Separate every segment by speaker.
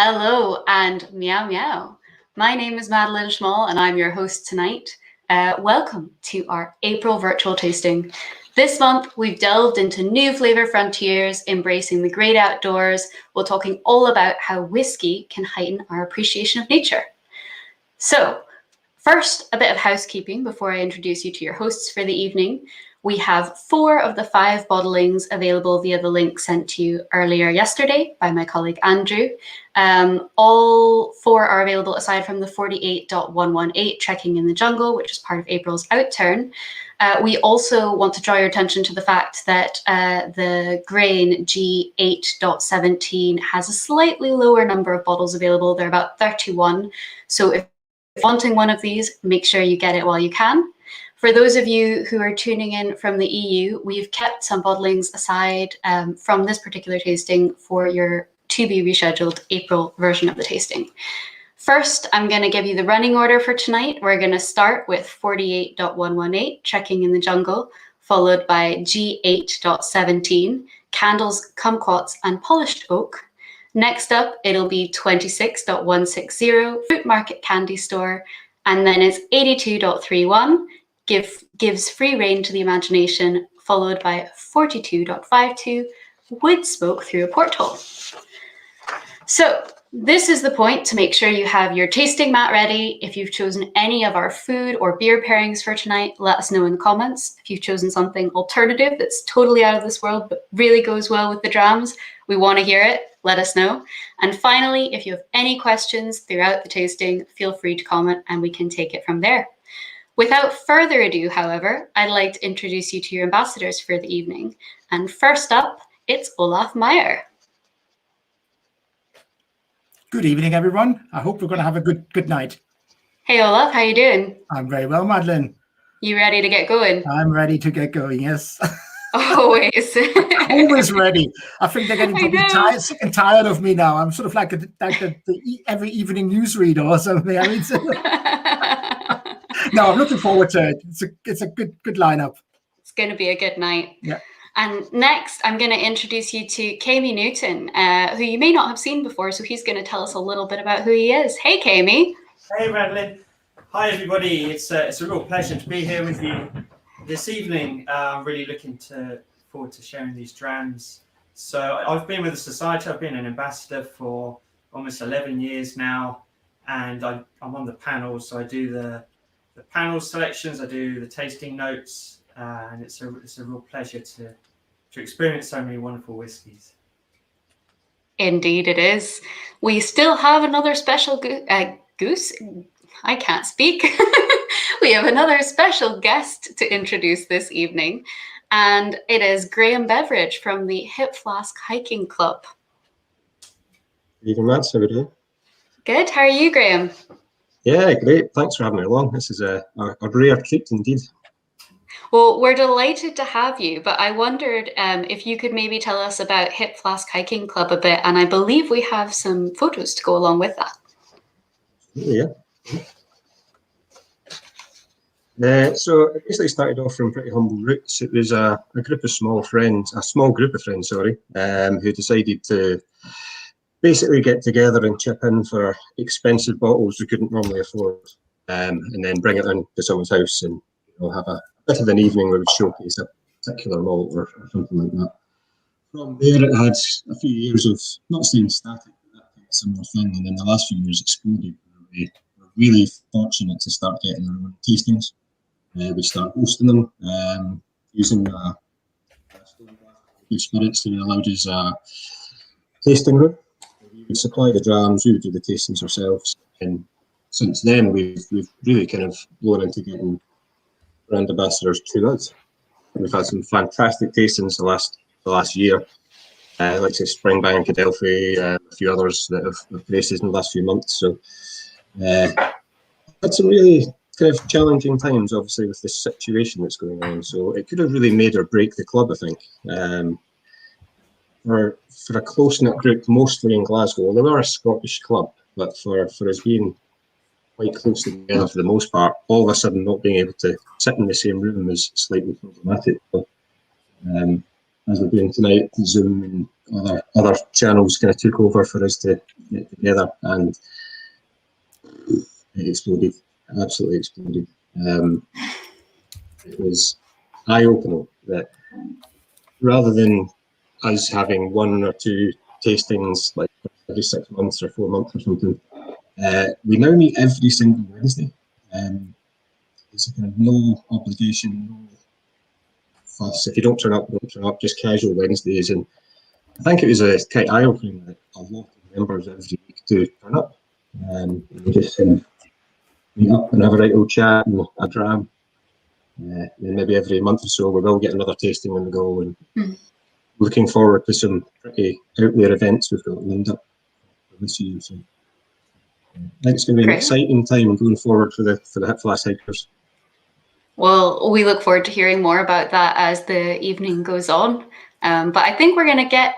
Speaker 1: Hello and meow meow. My name is Madeline Schmall and I'm your host tonight. Welcome to our April virtual tasting. This month we've delved into new flavour frontiers, embracing the great outdoors, while talking all about how whiskey can heighten our appreciation of nature. So, first, a bit of housekeeping before I introduce you to your hosts for the evening. We have 4 of the 5 bottlings available via the link sent to you earlier yesterday by my colleague Andrew. All 4 are available aside from the 48.118 Trekking in the Jungle, which is part of April's outturn. We also want to draw your attention to the fact that the grain G8.17 has a slightly lower number of bottles available. They're about 31. So if wanting one of these, make sure you get it while you can. For those of you who are tuning in from the EU, we've kept some bottlings aside from this particular tasting for your to-be rescheduled April version of the tasting. First, I'm going to give you the running order for tonight. We're going to start with 48.118, Trekking in the Jungle, followed by G8.17, Candles, Kumquats and Polished Oak. Next up, it'll be 26.160, Fruit Market Candy Store, and then it's 82.31, gives free rein to the imagination, followed by 42.52, Wood Smoke Through a Porthole. So this is the point to make sure you have your tasting mat ready. If you've chosen any of our food or beer pairings for tonight, let us know in the comments. If you've chosen something alternative that's totally out of this world but really goes well with the drams, we want to hear it. Let us know. And finally, if you have any questions throughout the tasting, feel free to comment and we can take it from there. Without further ado, however, I'd like to introduce you to your ambassadors for the evening. And first up, it's Olaf Meyer.
Speaker 2: Good evening, everyone. I hope we're going to have a good night.
Speaker 1: Hey, Olaf, how you doing?
Speaker 2: I'm very well, Madeline.
Speaker 1: You ready to get going?
Speaker 2: I'm ready to get going, yes.
Speaker 1: Always.
Speaker 2: Always ready. I think they're getting probably sick and tired of me now. I'm sort of like the every evening newsreader or something. I mean, no, I'm looking forward to it. It's a good lineup.
Speaker 1: It's going to be a good night.
Speaker 2: Yeah.
Speaker 1: And next, I'm going to introduce you to Graeme Newton, who you may not have seen before, so he's going to tell us a little bit about who he is. Hey, Graeme.
Speaker 3: Hey, Madeline. Hi, everybody. It's a real pleasure to be here with you this evening. I'm really looking forward to sharing these drams. So I've been with the Society. I've been an ambassador for almost 11 years now, and I'm on the panel. So I do the panel selections, I do the tasting notes, and it's a real pleasure to experience so many wonderful whiskies.
Speaker 1: Indeed it is. We still have another special goose. I can't speak. We have another special guest to introduce this evening, and it is Graeme Beveridge from the Hipflask Hiking Club.
Speaker 4: Good evening, lads. How are you doing?
Speaker 1: Good. How are you, Graeme?
Speaker 4: Yeah, great. Thanks for having me along. This is a rare treat indeed.
Speaker 1: Well, we're delighted to have you, but I wondered if you could maybe tell us about Hipflask Hiking Club a bit, and I believe we have some photos to go along with that.
Speaker 4: Yeah. So it basically started off from pretty humble roots. It was a small group of friends, who decided to basically get together and chip in for expensive bottles we couldn't normally afford, and then bring it into someone's house and have a bit of an evening where we showcase a particular malt or something like that. From there, it had a few years of not staying static, but that kind of similar thing, and then the last few years exploded. We were really fortunate to start getting our own tastings. We start hosting them using spirits that allowed us a tasting room. We would supply the drams, we would do the tastings ourselves, and since then we've really kind of blown into getting brand ambassadors to us. We've had some fantastic tastings the last year, like say Springbank, Adelphi, a few others that have races in the last few months. So had some really kind of challenging times, obviously, with this situation that's going on. So it could have really made or break the club, I think. For a close-knit group, mostly in Glasgow, they were a Scottish club, but for us being quite close together for the most part, all of a sudden not being able to sit in the same room is slightly problematic. But, as we're doing tonight, Zoom and other channels kind of took over for us to get together, and it exploded, absolutely exploded. It was eye-opening that rather than us having 1 or 2 tastings like every 6 months or 4 months or something, we now meet every single Wednesday. It's a kind of no obligation, no fuss. If you don't turn up, don't turn up, just casual Wednesdays. And I think it was quite eye-opening that a lot of members every week do turn up. We just meet up and have a right old chat and a dram. Then maybe every month or so we will get another tasting on the go, and looking forward to some pretty out there events we've got lined up for this year. So I think it's going to be an exciting time going forward for the Hipflask hikers.
Speaker 1: Well, we look forward to hearing more about that as the evening goes on. But I think we're going to get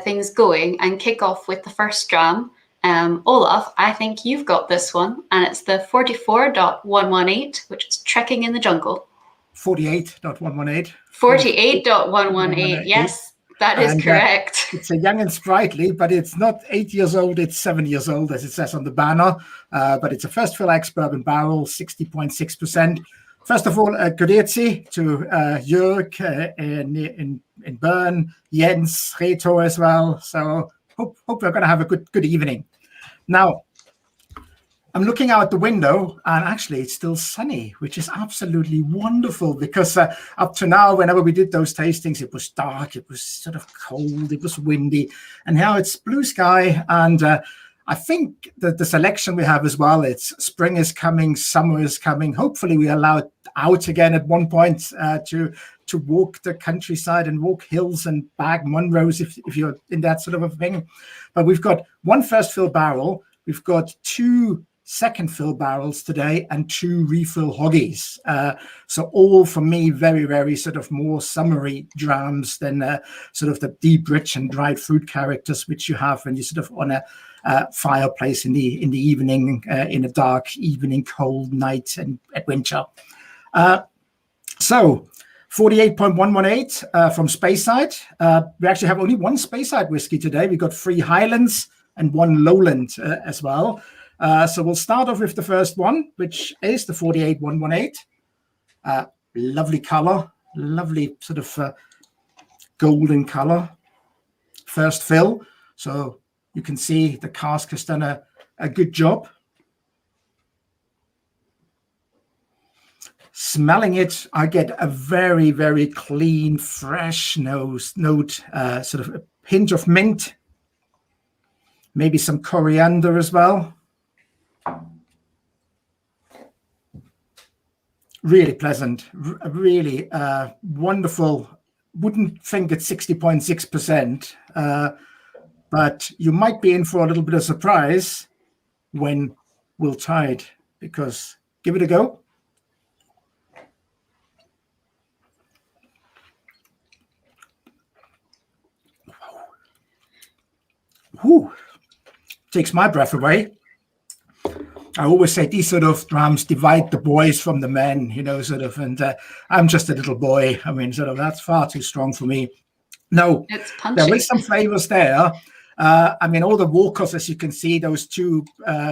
Speaker 1: things going and kick off with the first dram. Olaf, I think you've got this one, and it's the 44.118, which is Trekking in the Jungle.
Speaker 2: 48.118.
Speaker 1: 48.118, yes, that is correct.
Speaker 2: It's a young and sprightly, but it's not 8 years old, it's 7 years old, as it says on the banner. But it's a first fill ex-bourbon barrel, 60.6%. First of all, grazie to Jörg in Bern, Jens, Reto as well. So hope we're going to have a good evening. Now, I'm looking out the window, and actually it's still sunny, which is absolutely wonderful, because up to now, whenever we did those tastings, it was dark, it was sort of cold, it was windy, and now it's blue sky. And I think that the selection we have as well, it's spring is coming, summer is coming. Hopefully we are allowed out again at one point to walk the countryside and walk hills and bag Munros if you're in that sort of a thing. But we've got 1 first fill barrel, we've got 2 second fill barrels today, and 2 refill hoggies. So all for me very, very sort of more summery drams than sort of the deep, rich and dried fruit characters which you have when you sort of on a fireplace in the evening, in a dark evening, cold night and at winter. So 48.118 from Speyside. We actually have only 1 Speyside whiskey today. We've got 3 Highlands and 1 Lowland as well. So we'll start off with the first one, which is the 48.118. Lovely color, lovely sort of golden color. First fill. So you can see the cask has done a good job. Smelling it, I get a very, very clean, fresh note, sort of a hint of mint, maybe some coriander as well. Really pleasant, really wonderful. Wouldn't think it's 60.6%, but you might be in for a little bit of surprise when we'll try it, because give it a go. Whew. Takes my breath away. I always say these sort of drams divide the boys from the men, you know, sort of, and I'm just a little boy. I mean, sort of, that's far too strong for me. No, there is some flavors there. I mean, all the walkers, as you can see, those 2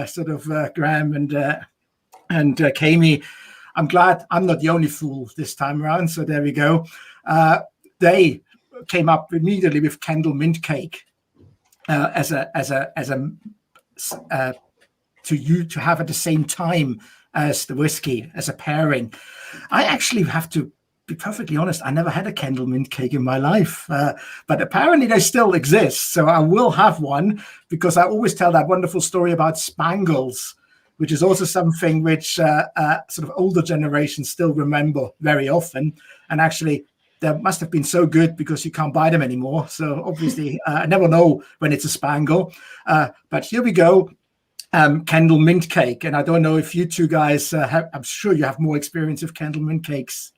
Speaker 2: sort of Graeme and Kami, I'm glad I'm not the only fool this time around. So there we go. They came up immediately with Kendal mint cake to have at the same time as the whiskey as a pairing. I actually have to be perfectly honest, I never had a Kendal mint cake in my life, but apparently they still exist. So I will have one, because I always tell that wonderful story about spangles, which is also something which sort of older generations still remember very often. And actually, they must have been so good because you can't buy them anymore. So obviously, I never know when it's a spangle. But here we go. Kendal mint cake. And I don't know if you 2 guys, I'm sure you have more experience with Kendal mint cakes.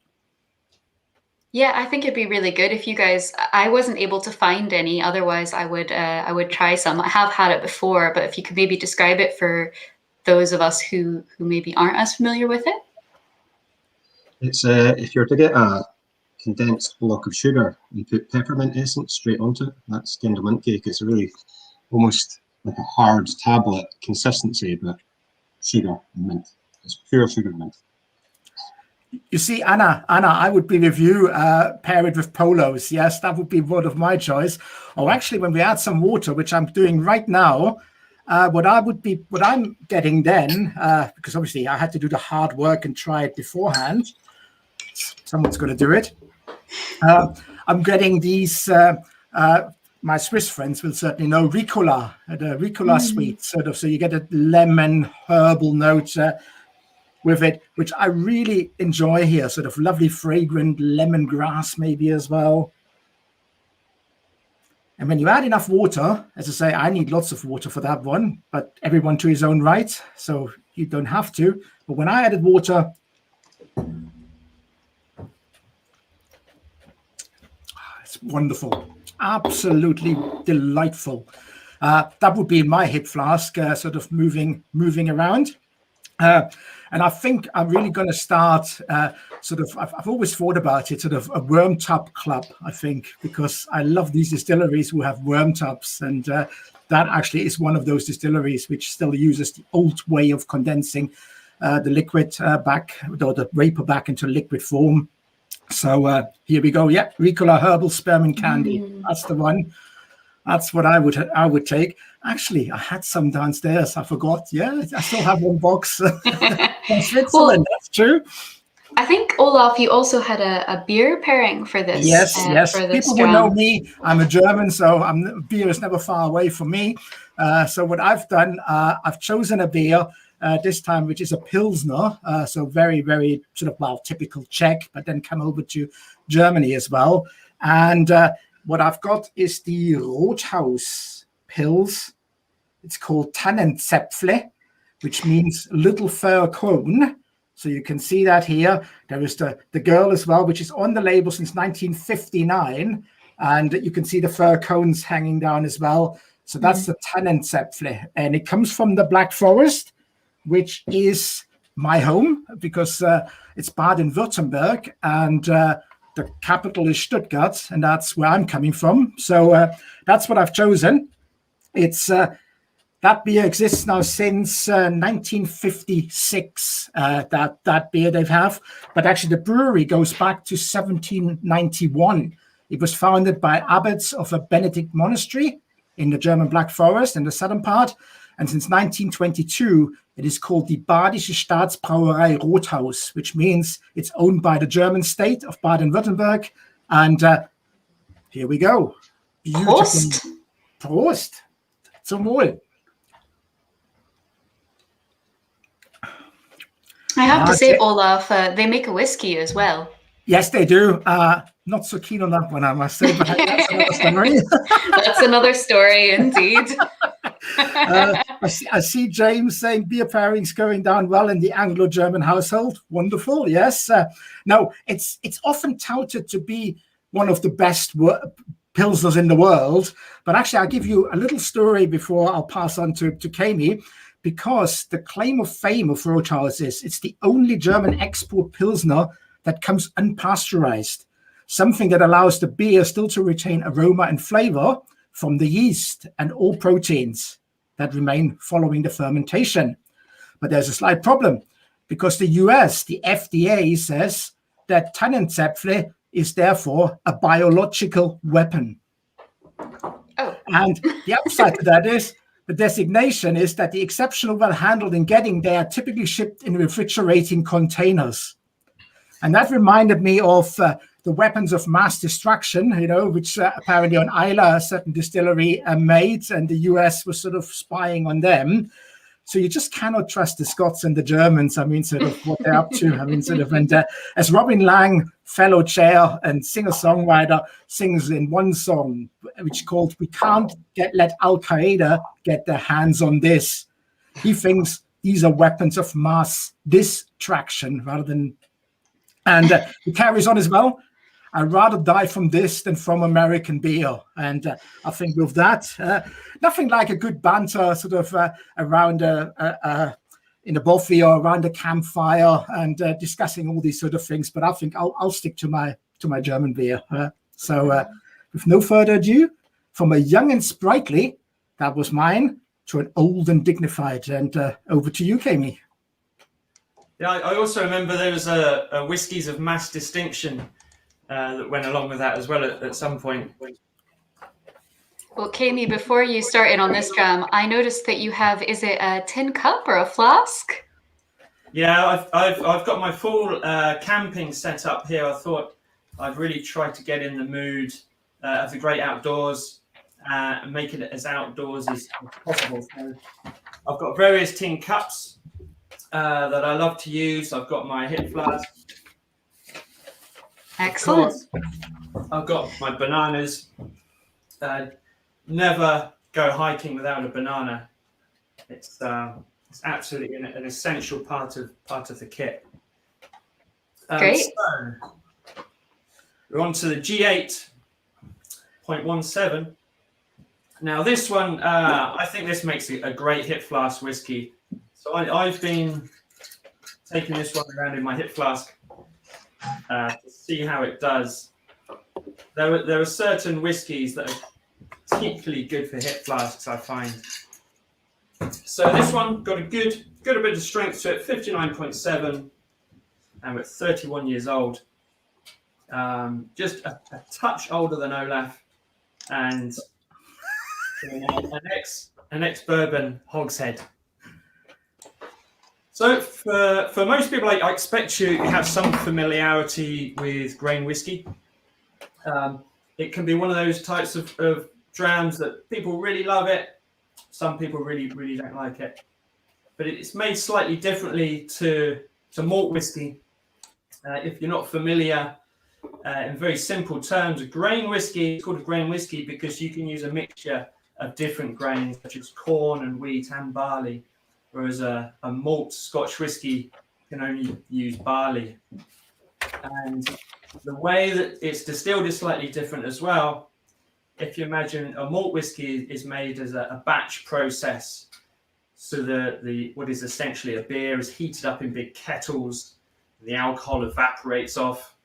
Speaker 1: Yeah, I think it'd be really good if you guys, I wasn't able to find any, otherwise I would try some. I have had it before, but if you could maybe describe it for those of us who maybe aren't as familiar with it.
Speaker 4: It's if you're to get a condensed block of sugar and put peppermint essence straight onto it, that's Kendal mint cake. It's really almost like a hard tablet consistency, but sugar and mint. It's pure sugar and mint.
Speaker 2: You see, Anna, I would be with you, pair it with polos. Yes, that would be one of my choice. Or actually, when we add some water, which I'm doing right now, what I'm getting then, because obviously I had to do the hard work and try it beforehand. Someone's going to do it. I'm getting these. My Swiss friends will certainly know Ricola, the Ricola sweet, sort of. So you get a lemon herbal note with it, which I really enjoy here. Sort of lovely, fragrant lemongrass, maybe as well. And when you add enough water, as I say, I need lots of water for that one, but everyone to his own right, so you don't have to. But when I added water, it's wonderful, absolutely delightful. That would be my hip flask, sort of moving around. And I think I'm really going to start I've always thought about it, sort of a worm tub club, I think, because I love these distilleries who have worm tubs. And that actually is one of those distilleries which still uses the old way of condensing the liquid back, or the vapor back into liquid form. So here we go. Yeah, Ricola herbal spearmint candy. That's the one. That's what I would take. Actually, I had some downstairs. I forgot. Yeah, I still have one box from Switzerland. Well, that's true.
Speaker 1: I think, Olaf, you also had a beer pairing for this.
Speaker 2: Yes.
Speaker 1: For this
Speaker 2: People will know me. I'm a German, so beer is never far away from me. So what I've done, I've chosen a beer this time, which is a Pilsner. So very, very sort of, typical Czech, but then come over to Germany as well. And what I've got is the Rothaus Pils. It's called Tannenzäpfle, which means little fir cone. So you can see that here. There is the girl as well, which is on the label since 1959. And you can see the fir cones hanging down as well. So that's the Tannenzäpfle. And it comes from the Black Forest, which is my home, because it's Baden-Württemberg. And the capital is Stuttgart, and that's where I'm coming from. So that's what I've chosen. It's that beer exists now since 1956. That beer they have, but actually the brewery goes back to 1791. It was founded by abbots of a Benedict monastery in the German Black Forest in the southern part, and since 1922 it is called the Badische Staatsbrauerei Rothaus, which means it's owned by the German state of Baden-Württemberg. And here we go. Beautiful.
Speaker 1: Prost.
Speaker 2: Prost. Zum Wohl.
Speaker 1: I have to say, Olaf, they make a whiskey as well.
Speaker 2: Yes, they do. Not so keen on that one, I must say, but that's another story.
Speaker 1: That's another story, indeed.
Speaker 2: I see James saying beer pairings going down well in the Anglo-German household. Wonderful, yes. No, it's often touted to be one of the best pilsners in the world. But actually, I'll give you a little story before I'll pass on to Kami, because the claim of fame of Rothaus is it's the only German export pilsner that comes unpasteurized, something that allows the beer still to retain aroma and flavor from the yeast and all proteins that remain following the fermentation. But there's a slight problem, because the US, the FDA, says that Tannenzäpfle is therefore a biological weapon.
Speaker 1: Oh.
Speaker 2: And the upside to that is the designation is that the exceptional well handled in getting there, typically shipped in refrigerating containers. And that reminded me of the weapons of mass destruction, which apparently on Islay, a certain distillery made, and the US was sort of spying on them. So you just cannot trust the Scots and the Germans. I mean, sort of what they're up to. I mean, sort of, and as Robin Lang, fellow chair and singer-songwriter, sings in one song, which is called "We Can't Let Al Qaeda Get Their Hands on This." He thinks these are weapons of mass distraction rather than. And he carries on as well. I'd rather die from this than from American beer. And I think with that, nothing like a good banter sort of around in a bothy or around a campfire and discussing all these sort of things. But I think I'll stick to my German beer. So with no further ado, from a young and sprightly, that was mine, to an old and dignified. And over to you, Kami.
Speaker 3: Yeah, I also remember there was a whiskies of mass distinction that went along with that as well at some point.
Speaker 1: Well, Kami, before you started on this dram, I noticed that you have, is it a tin cup or a flask?
Speaker 3: Yeah, I've got my full camping set up here. I thought I'd really try to get in the mood of the great outdoors and make it as outdoors as possible. So I've got various tin cups that I love to use. I've got my Hipflask.
Speaker 1: Excellent.
Speaker 3: I've got my bananas. Never go hiking without a banana. It's absolutely an essential part of the kit.
Speaker 1: Great.
Speaker 3: So we're on to the G8.17. Now this one, I think this makes a great Hipflask whiskey. So I've been taking this one around in my Hipflask to see how it does. There are certain whiskies that are particularly good for Hipflasks, I find. So this one got a bit of strength to it, 59.7, and we're 31 years old. Just a touch older than Olaf, and an ex-bourbon hogshead. So for most people, I expect you have some familiarity with grain whiskey. It can be one of those types of drams that people really love it. Some people really, really don't like it. But it's made slightly differently to malt whiskey. If you're not familiar, in very simple terms, a grain whiskey is called a grain whiskey because you can use a mixture of different grains, such as corn and wheat and barley, whereas a malt Scotch whiskey can only use barley. And the way that it's distilled is slightly different as well. If you imagine a malt whiskey is made as a batch process, so the what is essentially a beer is heated up in big kettles, the alcohol evaporates off,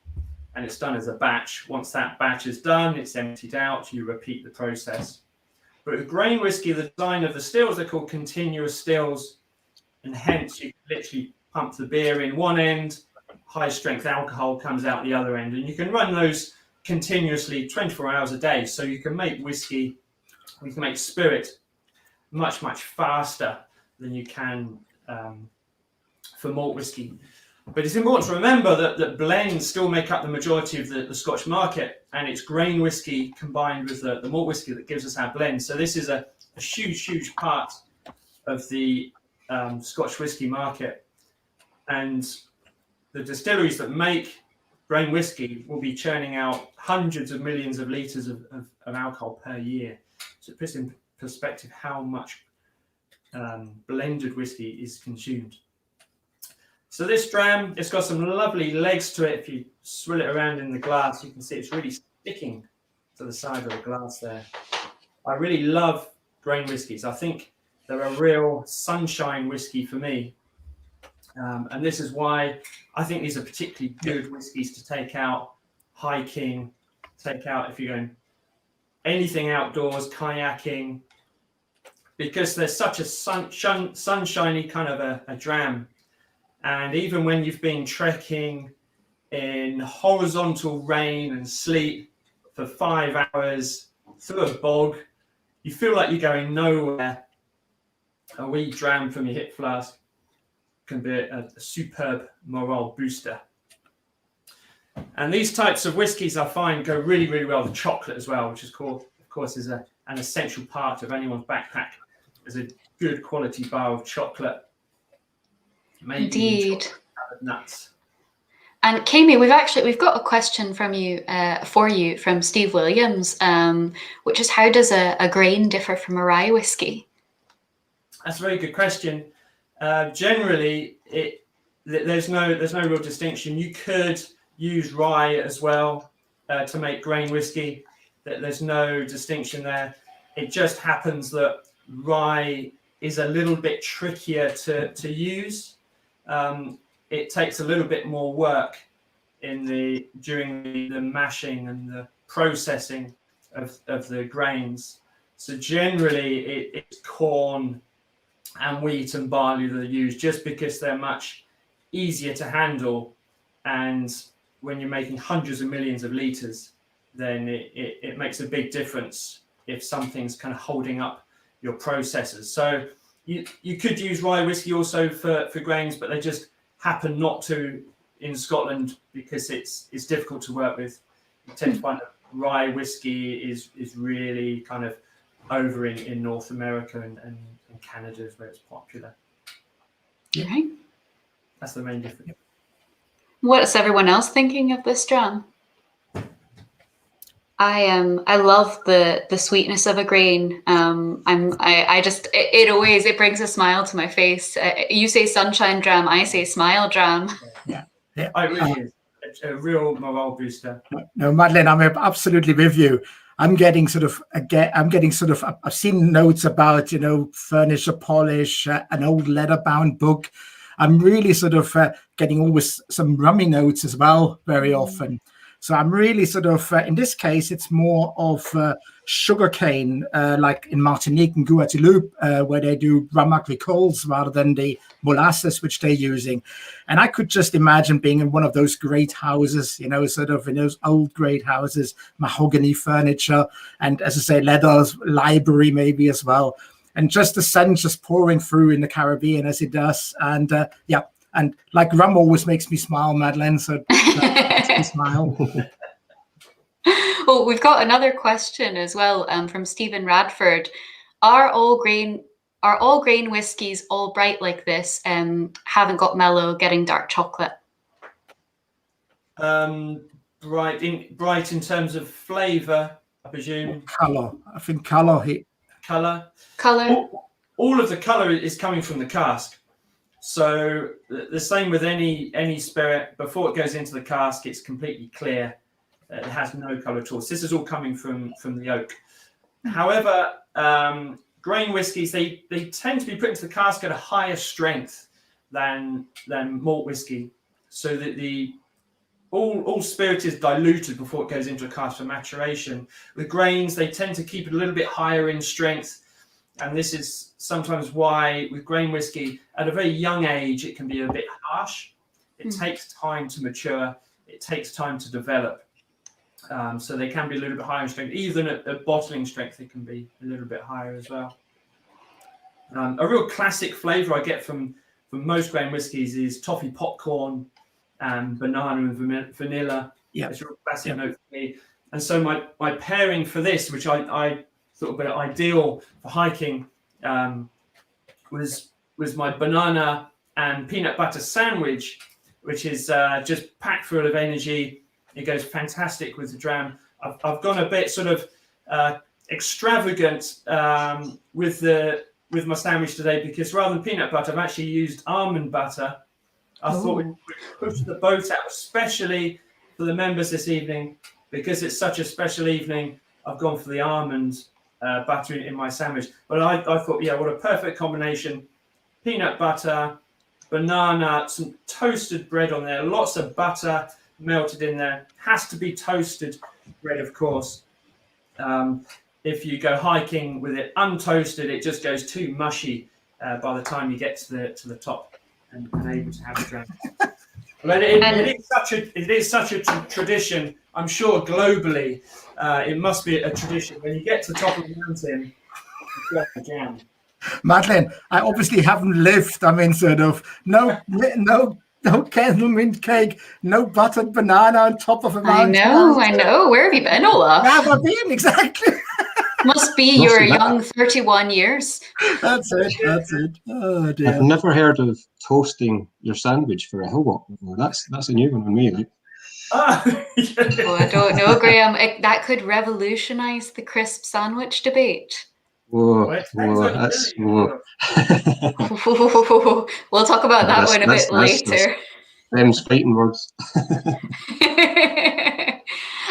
Speaker 3: and it's done as a batch. Once that batch is done, it's emptied out, you repeat the process. But with grain whiskey, the design of the stills, they're called continuous stills, and hence you can literally pump the beer in one end, high strength alcohol comes out the other end, and you can run those continuously 24 hours a day. So you can make whiskey, you can make spirit much, much faster than you can for malt whiskey. But it's important to remember that blends still make up the majority of the Scotch market, and it's grain whiskey combined with the malt whiskey that gives us our blend. So this is a huge, huge part of the Scotch whiskey market. And the distilleries that make grain whiskey will be churning out hundreds of millions of litres of alcohol per year. So it puts in perspective how much blended whiskey is consumed. So this dram, it's got some lovely legs to it. If you swirl it around in the glass, you can see it's really sticking to the side of the glass there. I really love grain whiskies. I think they're a real sunshine whiskey for me. And this is why I think these are particularly good whiskies to take out hiking, take out if you're going anything outdoors, kayaking, because there's such a sunshiny kind of a dram. And even when you've been trekking in horizontal rain and sleet for 5 hours through a bog, you feel like you're going nowhere. A wee dram from your Hipflask can be a superb morale booster. And these types of whiskies I find go really, really well with chocolate as well, which is called, of course, is an essential part of anyone's backpack. Is a good quality bar of chocolate. Maybe
Speaker 1: Indeed.
Speaker 3: Chocolate nuts.
Speaker 1: And Kami, we've got a question from you for you from Steve Williams, which is how does a grain differ from a rye whiskey?
Speaker 3: That's a very good question. Generally, there's no real distinction. You could use rye as well to make grain whiskey. There's no distinction there. It just happens that rye is a little bit trickier to use. It takes a little bit more work during the mashing and the processing of the grains. So generally it's corn and wheat and barley that are used, just because they're much easier to handle. And when you're making hundreds of millions of litres, then it makes a big difference if something's kind of holding up your processes. So you could use rye whiskey also for grains, but they just happen not to in Scotland because it's difficult to work with. You tend to find that rye whiskey is really kind of over in North America and Canada is where it's popular.
Speaker 1: Okay.
Speaker 3: That's the main difference.
Speaker 1: What's everyone else thinking of this dram? I love the sweetness of a grain. It brings a smile to my face. You say sunshine dram, I say smile dram.
Speaker 2: Yeah.
Speaker 3: It really is a real morale booster.
Speaker 2: No, Madeleine, I'm absolutely with you. I've seen notes about, furniture polish, an old leather-bound book. I'm really getting always some rummy notes as well very often. So I'm really in this case, it's more of sugarcane, like in Martinique and Guadeloupe, where they do rum agricoles rather than the molasses which they're using. And I could just imagine being in one of those great houses, in those old great houses, mahogany furniture, and as I say, leather library maybe as well. And just the sun just pouring through in the Caribbean as it does. And and like rum always makes me smile, Madeleine, so that makes me smile.
Speaker 1: Well, we've got another question as well from Stephen Radford. Are all grain whiskies all bright like this? Haven't got mellow, getting dark chocolate?
Speaker 3: Bright in terms of flavour, I presume.
Speaker 2: Colour. I think colour.
Speaker 3: Colour. All of the colour is coming from the cask. So the same with any spirit. Before it goes into the cask, it's completely clear. It has no colour at all. So this is all coming from the oak. However, grain whiskies, they tend to be put into the cask at a higher strength than malt whiskey. So that all spirit is diluted before it goes into a cask for maturation. With grains, they tend to keep it a little bit higher in strength. And this is sometimes why with grain whiskey, at a very young age, it can be a bit harsh. It takes time to mature. It takes time to develop. So they can be a little bit higher in strength. Even at bottling strength, they can be a little bit higher as well. A real classic flavour I get from most grain whiskies is toffee popcorn and banana and vanilla. Yeah, it's a real classic note for me. And so my pairing for this, which I thought would be ideal for hiking, was my banana and peanut butter sandwich, which is just packed full of energy. It goes fantastic with the dram. I've gone a bit extravagant with my sandwich today, because rather than peanut butter, I've actually used almond butter. I thought we'd push the boat out, especially for the members this evening, because it's such a special evening. I've gone for the almond butter in my sandwich. But I thought, what a perfect combination. Peanut butter, banana, some toasted bread on there, lots of butter melted in there. Has to be toasted bread, of course. If you go hiking with it untoasted, it just goes too mushy by the time you get to the top and able to have a drink. But it is such a tradition. I'm sure globally, it must be a tradition. When you get to the top of the mountain, you get the jam.
Speaker 2: Madeleine, I obviously haven't lived. I mean, no candle mint cake, no buttered banana on top of a mountain.
Speaker 1: I know. Where have you been, Olaf?
Speaker 2: Where have I been? Exactly.
Speaker 1: Must be your young 31 years.
Speaker 2: That's it. Oh dear.
Speaker 4: I've never heard of toasting your sandwich for a hill walk before. That's a new one on me. Like.
Speaker 1: I don't know, Graeme. That could revolutionise the crisp sandwich debate.
Speaker 4: Whoa.
Speaker 1: We'll talk about that one a bit later.
Speaker 4: Them's fighting words.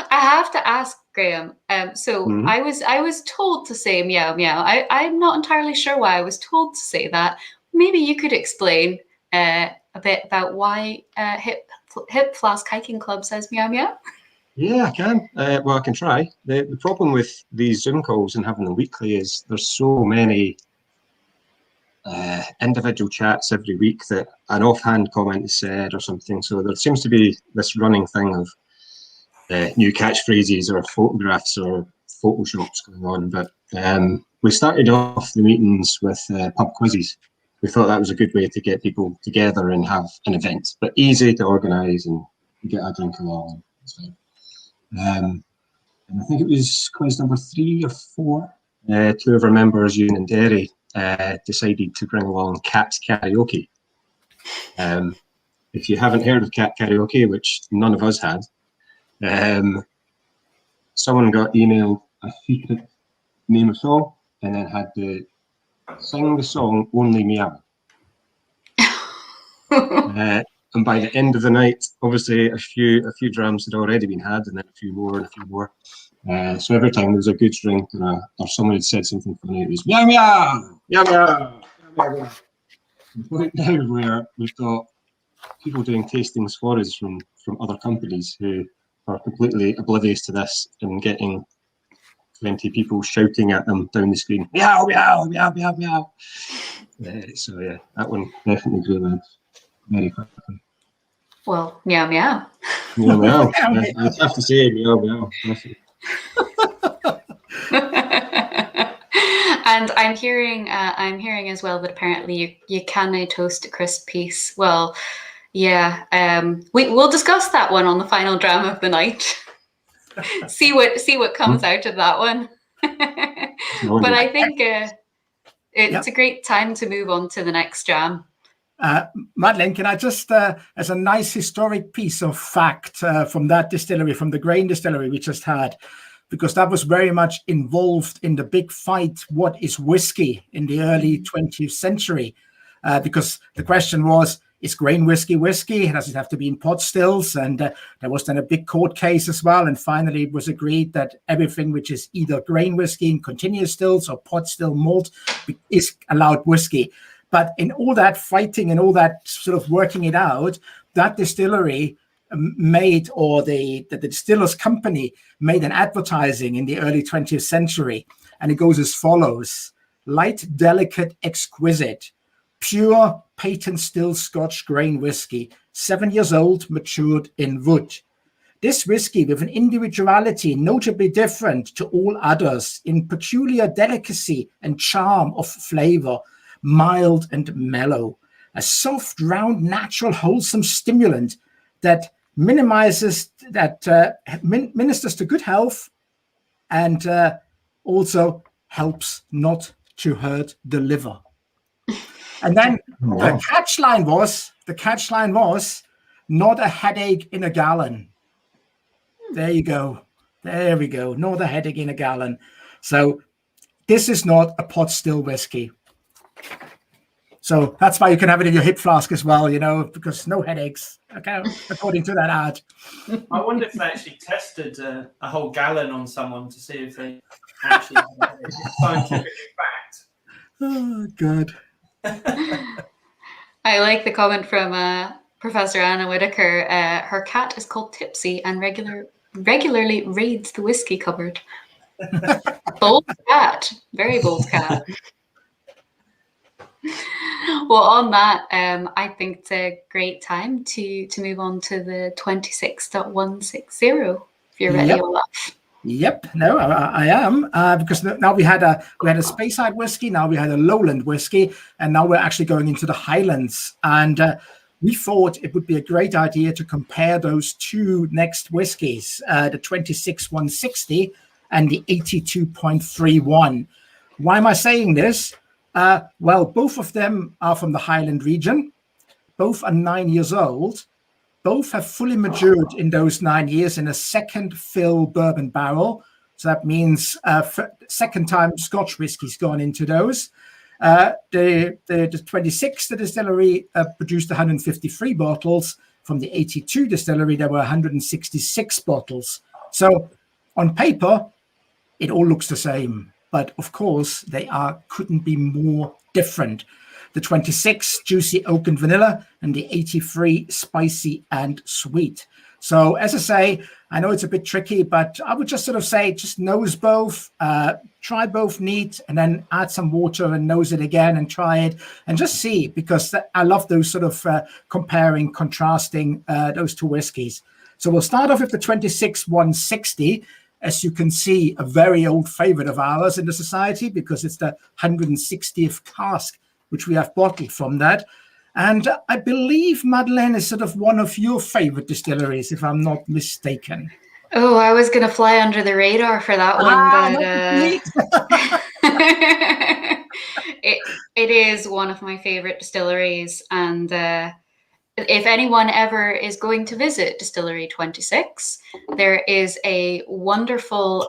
Speaker 1: I have to ask, Graeme. I was told to say meow meow. I'm not entirely sure why I was told to say that. Maybe you could explain a bit about why Hipflask Hiking Club says meow meow.
Speaker 4: Yeah, I can. Well, I can try. The problem with these Zoom calls and having them weekly is there's so many individual chats every week that an offhand comment is said or something. So there seems to be this running thing of new catchphrases or photographs or photoshops going on. But we started off the meetings with pub quizzes. We thought that was a good way to get people together and have an event, but easy to organise and get a drink along. It's fine. And I think it was quiz number 3 or 4. 2 of our members, Ewan and Derry, decided to bring along cat karaoke. If you haven't heard of cat karaoke, which none of us had, someone got emailed a secret name of song and then had to sing the song only meow. And by the end of the night, obviously a few drams had already been had, and then a few more and a few more. So every time there was a good drink or someone had said something funny, it was meow meow, meow meow, meow meow. Right now, where we've got people doing tastings for us from other companies who are completely oblivious to this and getting 20 people shouting at them down the screen, meow meow meow meow meow. So yeah, that one definitely grew out very quickly.
Speaker 1: Well, meow meow.
Speaker 4: Meow meow. I'd have to say meow meow. Definitely.
Speaker 1: And I'm hearing as well that apparently you can now toast a crisp piece. Well, yeah, we'll discuss that one on the final dram of the night. see what comes out of that one. But I think it's a great time to move on to the next dram.
Speaker 2: Madeleine, can I just, as a nice historic piece of fact from that distillery, from the Graeme distillery we just had, because that was very much involved in the big fight, what is whiskey in the early 20th century? Because the question was, is grain whiskey whiskey? Does it have to be in pot stills? And there was then a big court case as well. And finally, it was agreed that everything which is either grain whiskey in continuous stills or pot still malt is allowed whiskey. But in all that fighting and all that sort of working it out, that distillery made, or the distiller's company made an advertising in the early 20th century. And it goes as follows: light, delicate, exquisite, pure patent still Scotch grain whiskey, 7 years old, matured in wood. This whiskey with an individuality notably different to all others in peculiar delicacy and charm of flavor, mild and mellow, a soft, round, natural, wholesome stimulant that ministers to good health and also helps not to hurt the liver. And then the catchline was not a headache in a gallon. There you go. There we go. Not a headache in a gallon. So this is not a pot still whiskey. So that's why you can have it in your hip flask as well, because no headaches, okay, according to that ad.
Speaker 3: I wonder if they actually tested a whole gallon on someone to see if they actually had a headache. It's scientific fact.
Speaker 2: Oh, God.
Speaker 1: I like the comment from Professor Anna Whitaker. Her cat is called Tipsy and regularly raids the whiskey cupboard. Bold cat, very bold cat. Well, on that, I think it's a great time to move on to the 26.160. If you're ready, Olaf.
Speaker 2: Yep, no, I am, because now we had a Speyside whiskey, now we had a Lowland whiskey, and now we're actually going into the Highlands. And we thought it would be a great idea to compare those two next whiskies, the 26.160 and the 82.31. Why am I saying this? Well, both of them are from the Highland region. Both are 9 years old. Both have fully matured in those 9 years in a second fill bourbon barrel. So that means second time Scotch whiskey's gone into those. The 26, the distillery produced 153 bottles. From the 82 distillery, there were 166 bottles. So on paper, it all looks the same. But of course, they couldn't be more different. The 26, juicy oak and vanilla, and the 83, spicy and sweet. So as I say, I know it's a bit tricky, but I would just sort of say, just nose both, try both neat, and then add some water and nose it again and try it and just see, because I love those sort of comparing, contrasting those two whiskies. So we'll start off with the 26 160. As you can see, a very old favorite of ours in the society, because it's the 160th cask which we have bottled from that. And I believe Madeleine is sort of one of your favorite distilleries, if I'm not mistaken.
Speaker 1: Oh, I was going to fly under the radar for that one. It is one of my favorite distilleries. And if anyone ever is going to visit Distillery 26, there is a wonderful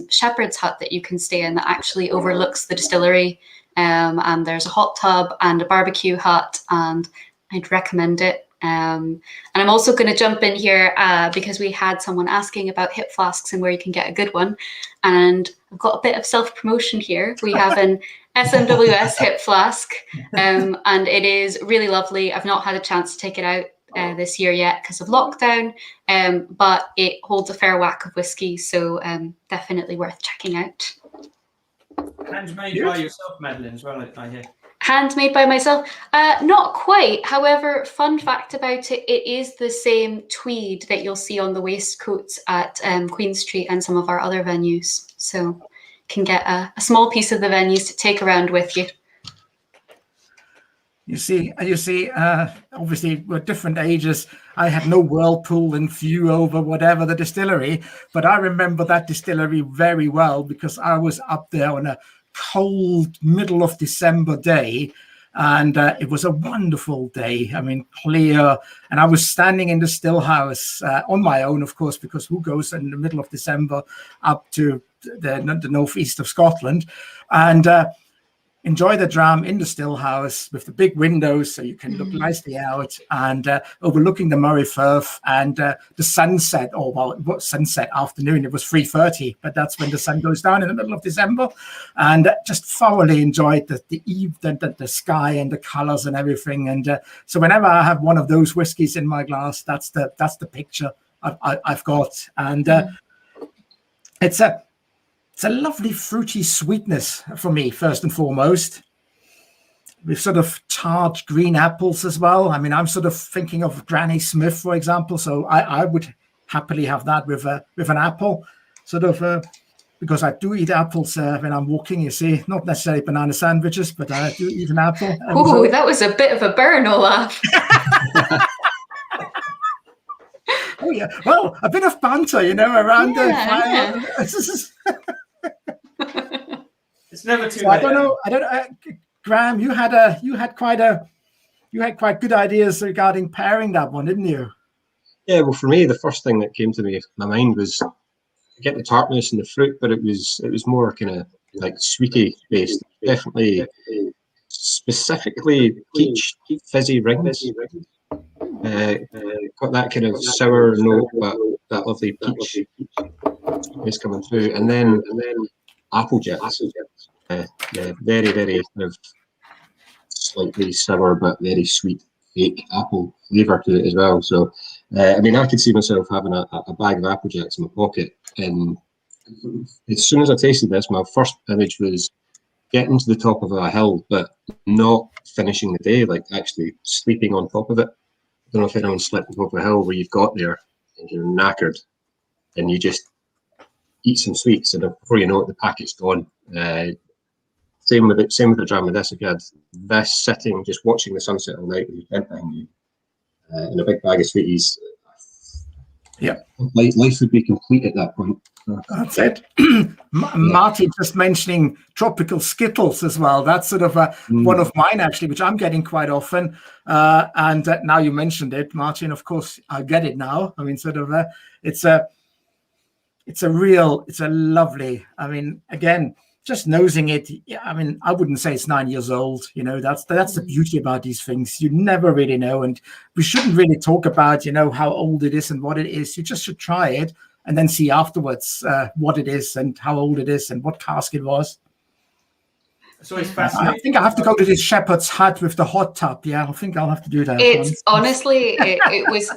Speaker 1: shepherd's hut that you can stay in that actually overlooks the distillery. And there's a hot tub and a barbecue hut, and I'd recommend it. And I'm also going to jump in here because we had someone asking about hip flasks and where you can get a good one. And I've got a bit of self-promotion here. We have an SMWS hip flask, and it is really lovely. I've not had a chance to take it out this year yet because of lockdown, but it holds a fair whack of whiskey, so definitely worth checking out.
Speaker 3: Handmade by yourself, Madeleine, as well, I hear.
Speaker 1: Handmade by myself? Not quite. However, fun fact about it, it is the same tweed that you'll see on the waistcoats at Queen Street and some of our other venues. So you can get a small piece of the venues to take around with you.
Speaker 2: You see, obviously we're different ages. I had no whirlpool and view over whatever the distillery, but I remember that distillery very well because I was up there on a cold middle of December day, and it was a wonderful day. I mean, clear, and I was standing in the still house on my own, of course, because who goes in the middle of December up to the northeast of Scotland, and enjoy the dram in the still house with the big windows so you can look nicely out, and overlooking the Murray Firth and the sunset. Oh, well, it was sunset afternoon. It was 3:30, but that's when the sun goes down in the middle of December, and just thoroughly enjoyed the sky and the colors and everything. And so whenever I have one of those whiskeys in my glass, that's the picture I've got. And it's a lovely fruity sweetness for me, first and foremost, with sort of charred green apples as well. I mean, I'm sort of thinking of Granny Smith, for example. So I would happily have that with an apple, sort of, because I do eat apples when I'm walking, you see, not necessarily banana sandwiches, but I do eat an apple.
Speaker 1: Oh, that was a bit of a burn, Olaf.
Speaker 2: Oh, yeah. Well, a bit of banter, around the fire.
Speaker 1: Yeah.
Speaker 3: It's never too
Speaker 2: So
Speaker 3: late.
Speaker 2: I don't know. Graeme, you had quite good ideas regarding pairing that one, didn't you?
Speaker 4: Yeah, well, for me, the first thing that came to my mind was get the tartness and the fruit, but it was more kind of like sweetie based. Definitely, specifically peach fizzy rings. Got that kind of sour note, but that lovely peach is coming through, and then apple jets. Yeah, very, very kind of slightly sour but very sweet fake apple flavour to it as well. So, I mean, I could see myself having a bag of apple jacks in my pocket. And as soon as I tasted this, my first image was getting to the top of a hill, but not finishing the day, like actually sleeping on top of it. I don't know if anyone slept on top of a hill where you've got there and you're knackered and you just eat some sweets, and before you know it, the packet's gone. Same with the dram with this. If you had this sitting, just watching the sunset all night with your tent behind you, and a big bag of sweeties,
Speaker 2: yeah,
Speaker 4: life would be complete at that point.
Speaker 2: That's it. Marty just mentioning tropical Skittles as well. That's sort of one of mine, actually, which I'm getting quite often. And now you mentioned it, Martin, of course, I get it now. I mean, sort of, it's a lovely, I mean, again, just nosing it. I mean, I wouldn't say it's 9 years old. That's the beauty about these things. You never really know. And we shouldn't really talk about, how old it is and what it is. You just should try it and then see afterwards what it is and how old it is and what cask it was.
Speaker 3: It's always
Speaker 2: I
Speaker 3: fascinating.
Speaker 2: think I have to go to this shepherd's hut with the hot tub. Yeah, I think I'll have to do that.
Speaker 1: It's honestly, it was,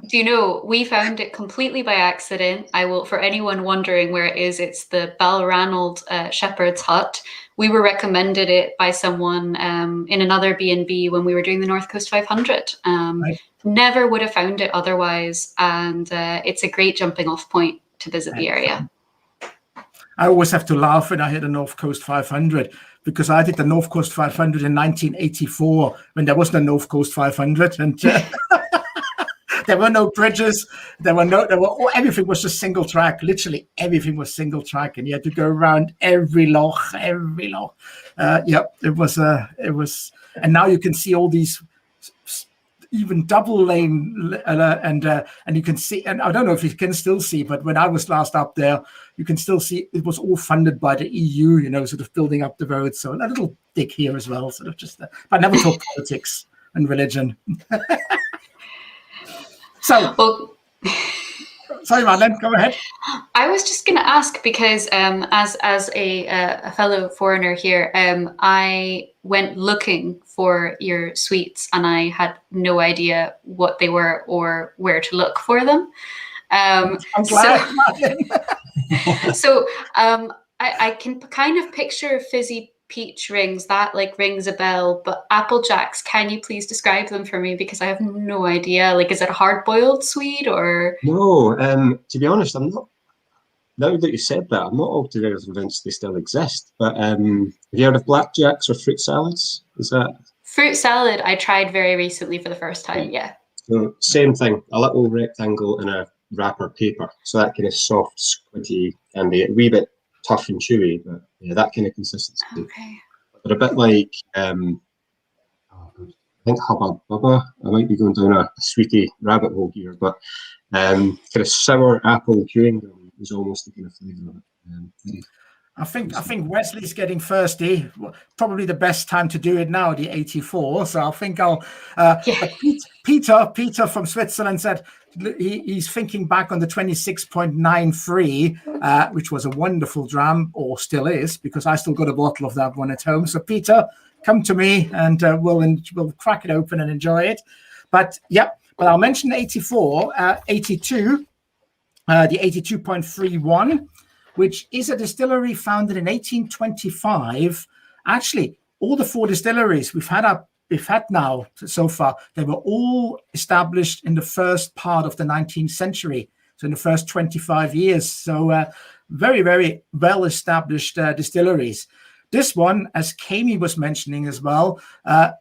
Speaker 1: do you know, we found it completely by accident. I will, for anyone wondering where it is, it's the Balranald Shepherd's Hut. We were recommended it by someone in another B&B when we were doing the North Coast 500.
Speaker 2: Right.
Speaker 1: Never would have found it otherwise. And it's a great jumping off point to visit the area.
Speaker 2: I always have to laugh when I hit the North Coast 500 because I did the North Coast 500 in 1984 when there was no North Coast 500 and there were no bridges. Everything was just single track. Literally everything was single track, and you had to go around every loch. It was, and now you can see all these even double lane and you can see, and I don't know if you can still see, but when I was last up there, you can still see it was all funded by the EU, you know, sort of building up the roads. So a little dig here as well, sort of just, but I never talk politics and religion. So, well, sorry, Madeleine, go ahead.
Speaker 1: I was just going to ask because as a fellow foreigner here, I went looking for your sweets and I had no idea what they were or where to look for them. I'm glad, so I can kind of picture fizzy peach rings. That like rings a bell, but Apple Jacks, can you please describe them for me? Because I have no idea. Like, is it a hard-boiled sweet or?
Speaker 4: No, to be honest, I'm not. Now that you said that, I'm not altogether convinced they still exist. But have you heard of blackjacks or fruit salads? Is that
Speaker 1: fruit salad? I tried very recently for the first time. Yeah.
Speaker 4: So same thing, a little rectangle in a wrapper paper. So that kind of soft, squidgy, and a wee bit tough and chewy, but yeah, that kind of consistency.
Speaker 1: Okay.
Speaker 4: But a bit like I think Hubba Bubba. I might be going down a sweetie rabbit hole here, but kind of sour apple chewing gum is almost the kind of flavour of it.
Speaker 2: I think Wesley's getting thirsty. Probably the best time to do it now, the 84. So I think I'll. Peter from Switzerland said he's thinking back on the 26.93, which was a wonderful dram, or still is, because I still got a bottle of that one at home. So Peter, come to me and we'll crack it open and enjoy it. But I'll mention 84, 82, the 82.31. Which is a distillery founded in 1825. Actually, all the 4 distilleries we've had now so far, they were all established in the first part of the 19th century, so in the first 25 years. So very, very well-established distilleries. This one, as Kami was mentioning as well,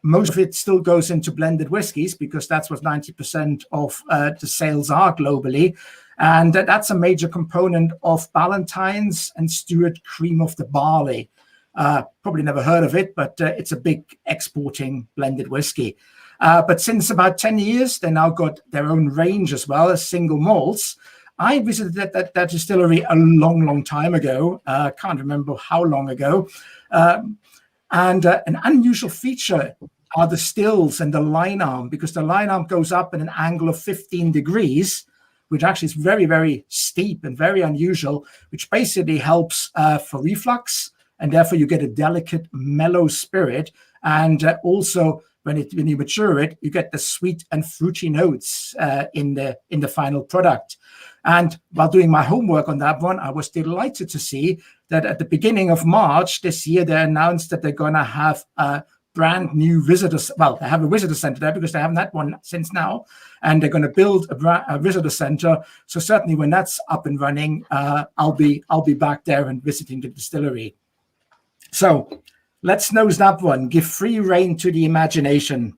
Speaker 2: most of it still goes into blended whiskies because that's what 90% of the sales are globally. And that's a major component of Ballantine's and Stewart Cream of the Barley. Probably never heard of it, but it's a big exporting blended whiskey. But since about 10 years, they now got their own range as well as single malts. I visited that distillery a long, long time ago. Can't remember how long ago. And an unusual feature are the stills and the line arm, because the line arm goes up at an angle of 15 degrees, which actually is very, very steep and very unusual, which basically helps for reflux, and therefore you get a delicate, mellow spirit. And also, when you mature it, you get the sweet and fruity notes in the final product. And while doing my homework on that one, I was delighted to see that at the beginning of March this year, they announced that they're going to have a brand new visitors. Well, they have a visitor center there because they haven't had one since now, and they're going to build a visitor center. So certainly, when that's up and running, I'll be back there and visiting the distillery. So let's nose that one. Give free rein to the imagination.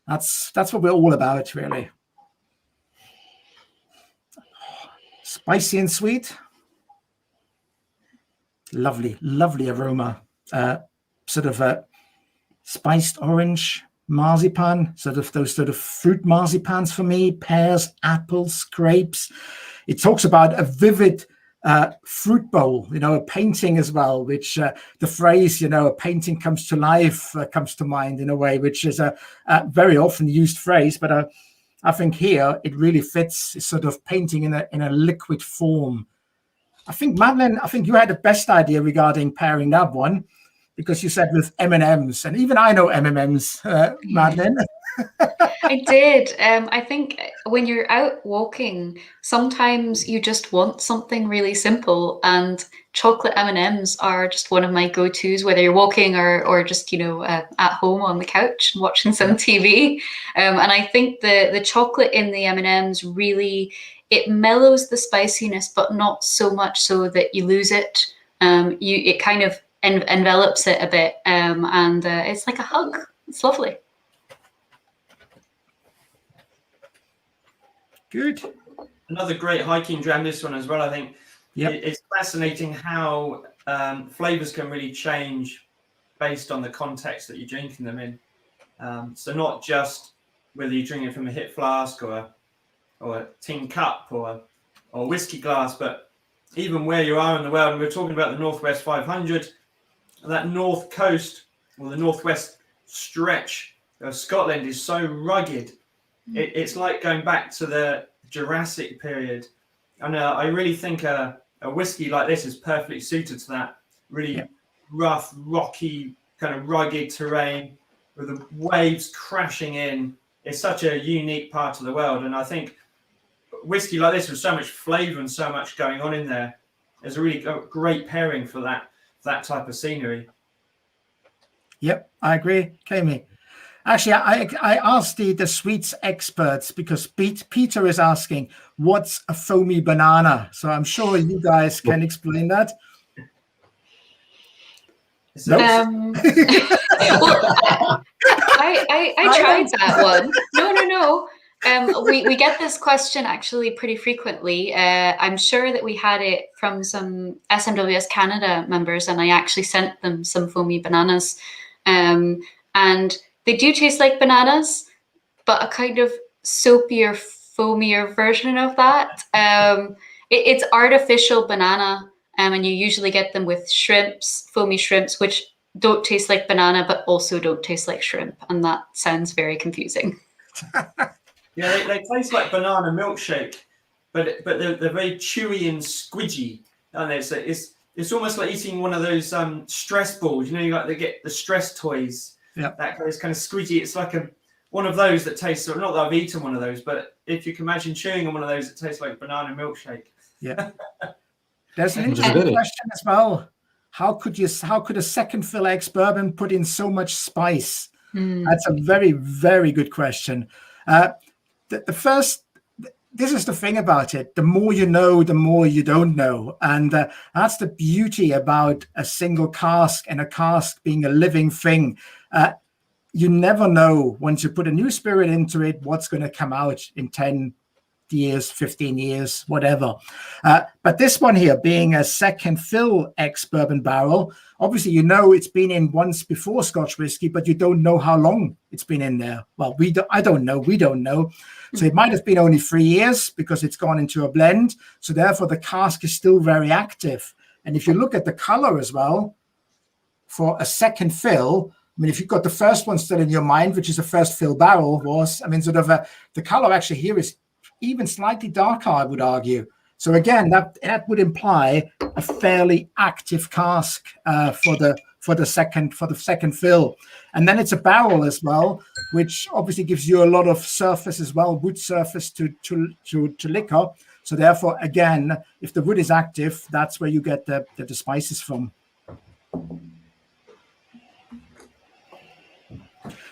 Speaker 2: That's what we're all about, really. Spicy and sweet. Lovely, lovely aroma. Sort of a spiced orange marzipan, those sort of fruit marzipans for me, pears, apples, grapes. It talks about a vivid fruit bowl, a painting as well, which the phrase, a painting comes to life comes to mind in a way, which is a very often used phrase, but I think here it really fits sort of painting in a liquid form. I think, Madeleine, you had the best idea regarding pairing that one. because you said with M&Ms, and even I know M&Ms, Madeline.
Speaker 1: I did. I think when you're out walking, sometimes you just want something really simple, and chocolate M&Ms are just one of my go-tos, whether you're walking or just at home on the couch watching some TV. And I think the chocolate in the M&Ms really, it mellows the spiciness, but not so much so that you lose it. It kind of envelops it a bit, and it's like a hug. It's lovely.
Speaker 2: Good.
Speaker 3: Another great hiking dram, this one as well, I think.
Speaker 2: Yep.
Speaker 3: It's fascinating how flavors can really change based on the context that you're drinking them in. So not just whether you're drinking it from a hip flask or a tin cup or a whiskey glass, but even where you are in the world. And we're talking about the Northwest 500, that north coast or the northwest stretch of Scotland is so rugged. It's like going back to the Jurassic period. And I really think a whiskey like this is perfectly suited to that really rough, rocky, kind of rugged terrain with the waves crashing in. It's such a unique part of the world. And I think whiskey like this with so much flavor and so much going on in there is a really great pairing for that type of scenery.
Speaker 2: Yep, I agree, Kami. Actually, I asked the sweets experts because Peter is asking, what's a foamy banana? So I'm sure you guys can explain that.
Speaker 1: Well, I tried that one. No. We get this question actually pretty frequently. I'm sure that we had it from some SMWS Canada members, and I actually sent them some foamy bananas. And they do taste like bananas, but a kind of soapier, foamier version of that. It's artificial banana, and you usually get them with shrimps, foamy shrimps, which don't taste like banana, but also don't taste like shrimp. And that sounds very confusing.
Speaker 3: Yeah, they taste like banana milkshake, but they're very chewy and squidgy. And it's almost like eating one of those stress balls. They get the stress toys.
Speaker 2: Yeah,
Speaker 3: that is kind of squidgy. It's like one of those that tastes. Not that I've eaten one of those, but if you can imagine chewing on one of those, it tastes like banana milkshake.
Speaker 2: Yeah. There's an interesting question as well. How could a second fill ex-bourbon put in so much spice? That's a very, very good question. This is the thing about it. The more you know, the more you don't know. And that's the beauty about a single cask and a cask being a living thing. You never know once you put a new spirit into it, what's going to come out in 10 years, 15 years, whatever. But this one here being a second fill ex-bourbon barrel, obviously, it's been in once before Scotch whiskey, but you don't know how long it's been in there. Well, I don't know. We don't know. So it might have been only 3 years because it's gone into a blend. So therefore, the cask is still very active. And if you look at the color as well, for a second fill, if you've got the first one still in your mind, which is a first fill barrel, the color actually here is even slightly darker, I would argue. So again, that would imply a fairly active cask for the second fill. And then it's a barrel as well, which obviously gives you a lot of surface as well, wood surface to liquor. So therefore, again, if the wood is active, that's where you get the spices from.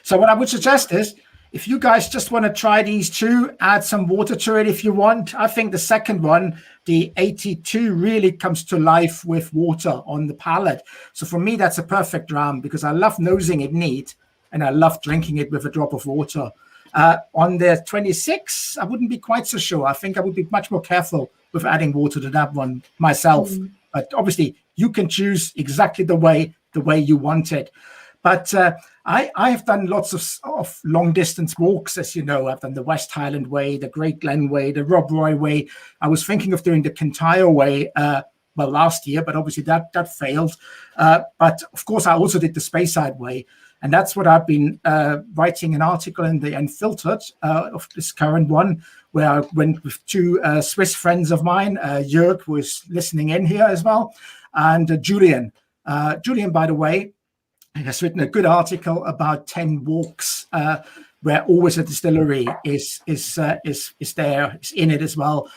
Speaker 2: So what I would suggest is, if you guys just want to try these two, add some water to it if you want. I think the second one, the 82, really comes to life with water on the palate. So for me, that's a perfect dram because I love nosing it neat and I love drinking it with a drop of water. On the 26, I wouldn't be quite so sure. I think I would be much more careful with adding water to that one myself. But obviously, you can choose exactly the way you want it. But I have done lots of long distance walks, as you know. I've done the West Highland Way, the Great Glen Way, the Rob Roy Way. I was thinking of doing the Kintyre Way last year, but obviously that failed. But of course, I also did the Speyside Way. And that's what I've been writing an article in the Unfiltered of this current one, where I went with two Swiss friends of mine, Jörg, who is listening in here as well, and Julian. Julian, by the way, He has written a good article about 10 walks where always a distillery is there, is in it as well.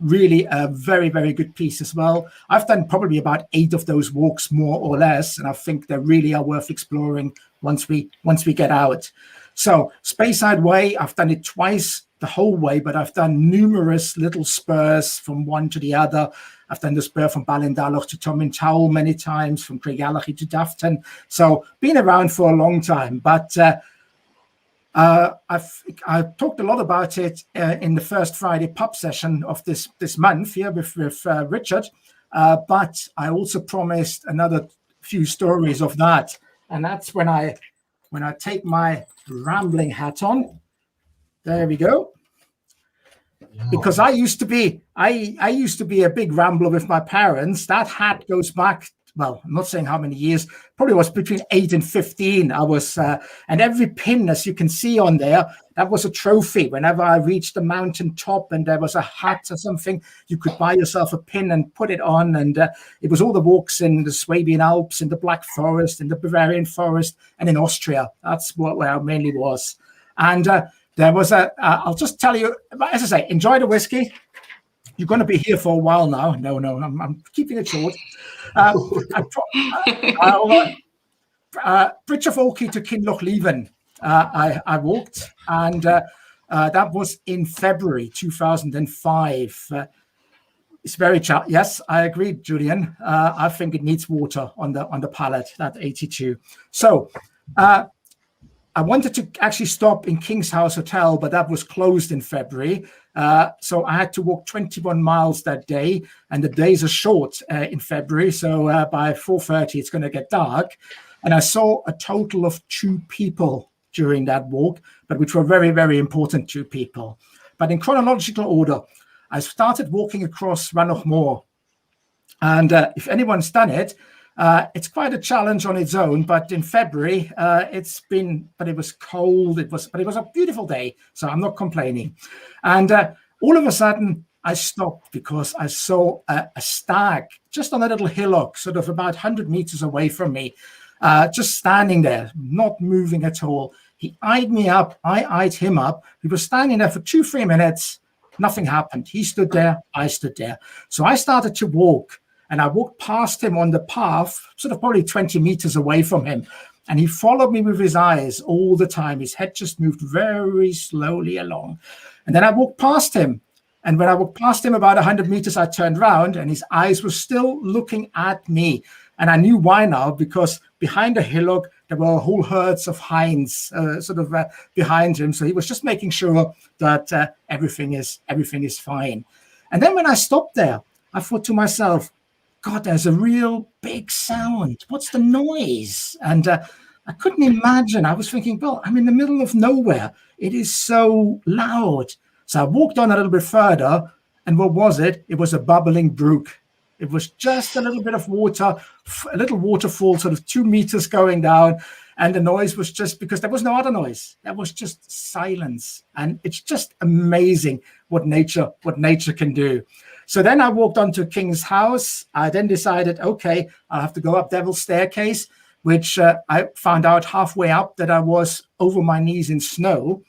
Speaker 2: Really a very, very good piece as well. I've done probably about 8 of those walks, more or less, and I think they really are worth exploring once we get out. So Speyside Way, I've done it twice the whole way, but I've done numerous little spurs from one to the other. I've done the spur from Ballindalloch to Tomintoul many times, from Craigallachy to Dafton. So been around for a long time, but I've talked a lot about it in the first Friday pub session of this month here with Richard, but I also promised another few stories of that, and that's when I take my rambling hat on. There we go. Because I used to be a big rambler with my parents. That hat goes back, well, I'm not saying how many years, probably was between 8 and 15. I was, and every pin, as you can see on there, that was a trophy. Whenever I reached the mountain top and there was a hat or something, you could buy yourself a pin and put it on. And it was all the walks in the Swabian Alps, in the Black Forest, in the Bavarian Forest, and in Austria. That's where I mainly was. And there was I'll just tell you, as I say, enjoy the whiskey. You're going to be here for a while now. No, I'm keeping it short. Bridge of Oakey to Kinlochleven. I walked, and that was in February 2005. It's very yes, I agree, Julian. I think it needs water on the palate, that 82. So I wanted to actually stop in King's House Hotel, but that was closed in February. So I had to walk 21 miles that day, and the days are short in February. So by 4:30, it's going to get dark. And I saw a total of 2 people during that walk, but which were very, very important 2 people. But in chronological order, I started walking across Rannoch Moor. And if anyone's done it, it's quite a challenge on its own, but in February, but it was cold. But it was a beautiful day, so I'm not complaining. And all of a sudden, I stopped because I saw a stag just on a little hillock, sort of about 100 meters away from me, just standing there, not moving at all. He eyed me up. I eyed him up. We were standing there for 2-3 minutes. Nothing happened. He stood there. I stood there. So I started to walk. And I walked past him on the path, sort of probably 20 meters away from him. And he followed me with his eyes all the time. His head just moved very slowly along. And then I walked past him. And when I walked past him about 100 meters, I turned around and his eyes were still looking at me. And I knew why now, because behind the hillock, there were whole herds of hinds behind him. So he was just making sure that everything is fine. And then when I stopped there, I thought to myself, God, there's a real big sound. What's the noise? And I couldn't imagine. I was thinking, well, I'm in the middle of nowhere. It is so loud. So I walked on a little bit further, and what was it? It was a bubbling brook. It was just a little bit of water, a little waterfall, sort of 2 meters going down. And the noise was just because there was no other noise. There was just silence. And it's just amazing what nature can do. So then I walked on to King's House. I then decided, okay, I'll have to go up Devil's Staircase, which I found out halfway up that I was over my knees in snow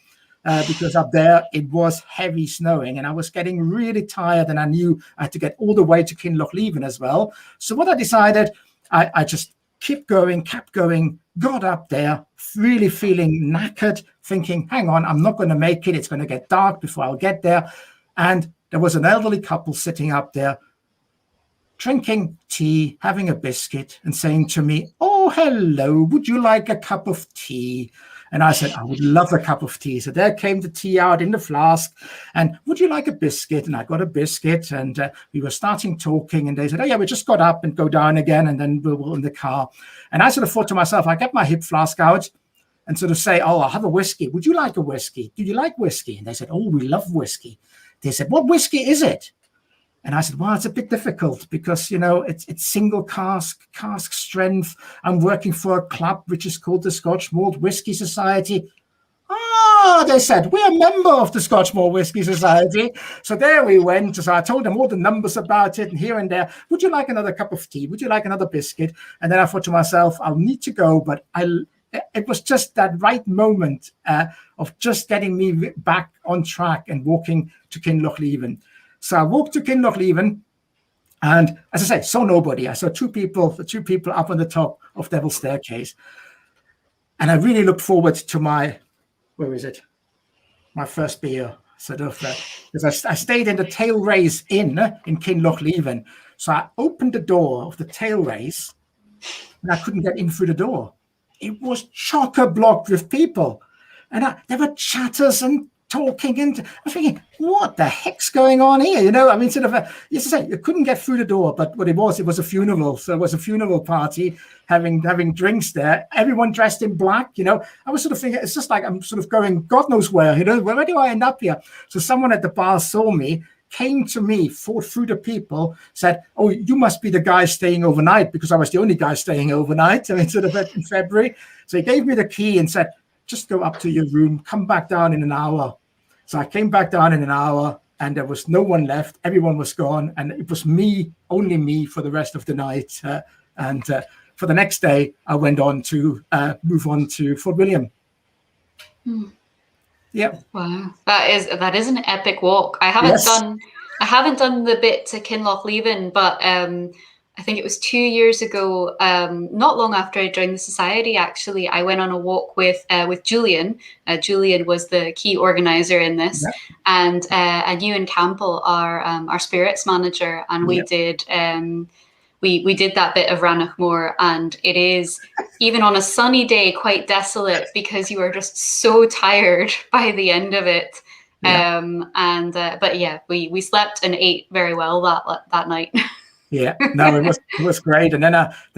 Speaker 2: because up there it was heavy snowing and I was getting really tired and I knew I had to get all the way to Kinlochleven as well. So what I decided, I just kept going, got up there, really feeling knackered, thinking, hang on, I'm not going to make it. It's going to get dark before I'll get there. And there was an elderly couple sitting up there, drinking tea, having a biscuit, and saying to me, oh, hello, would you like a cup of tea? And I said, I would love a cup of tea. So there came the tea out in the flask. And would you like a biscuit? And I got a biscuit. And we were starting talking. And they said, oh, yeah, we just got up and go down again. And then we were in the car. And I sort of thought to myself, I get my Hipflask out and sort of say, oh, I'll have a whiskey. Would you like a whiskey? Do you like whiskey? And they said, oh, we love whiskey. They said, what whiskey is it? And I said, well, it's a bit difficult because, you know, it's single cask strength. I'm working for a club which is called the Scotch Malt Whisky Society. "Oh," they said, "we're a member of the Scotch Malt Whisky Society." So there we went. So I told them all the numbers about it and here and there. Would you like another cup of tea? Would you like another biscuit? And then I thought to myself, I'll need to go, but it was just that right moment of just getting me back on track and walking to Kinlochleven. So I walked to Kinlochleven, and as I say, saw nobody. I saw two people up on the top of Devil's Staircase. And I really looked forward to my first beer, sort of, because I stayed in the Tail Race Inn in Kinlochleven. So I opened the door of the Tail Race, and I couldn't get in through the door. It was chock-a-block with people. And there were chatters and talking, and I was thinking, what the heck's going on here? You know, I mean, sort of, you couldn't get through the door, but what it was a funeral. So it was a funeral party, having drinks there, everyone dressed in black, you know. I was sort of thinking, it's just like I'm sort of going, God knows where, you know, where do I end up here? So someone at the bar saw me, came to me, fought through the people, said, "Oh, you must be the guy staying overnight," because I was the only guy staying overnight, I mean, sort of in February. So he gave me the key and said, "Just go up to your room, come back down in an hour." So I came back down in an hour, and there was no one left. Everyone was gone, and it was me, only me, for the rest of the night. And for the next day, I went on to move on to Fort William. Yep.
Speaker 1: Wow, that is an epic walk. I haven't done the bit to Kinlochleven, but I think it was 2 years ago, not long after I joined the society, actually, I went on a walk with Julian. Julian was the key organizer in this, and Ewan Campbell, our spirits manager, and we did we did that bit of Rannochmore, and it is, even on a sunny day, quite desolate because you are just so tired by the end of it. But yeah, we slept and ate very well that night.
Speaker 2: Yeah, no, it was great. And then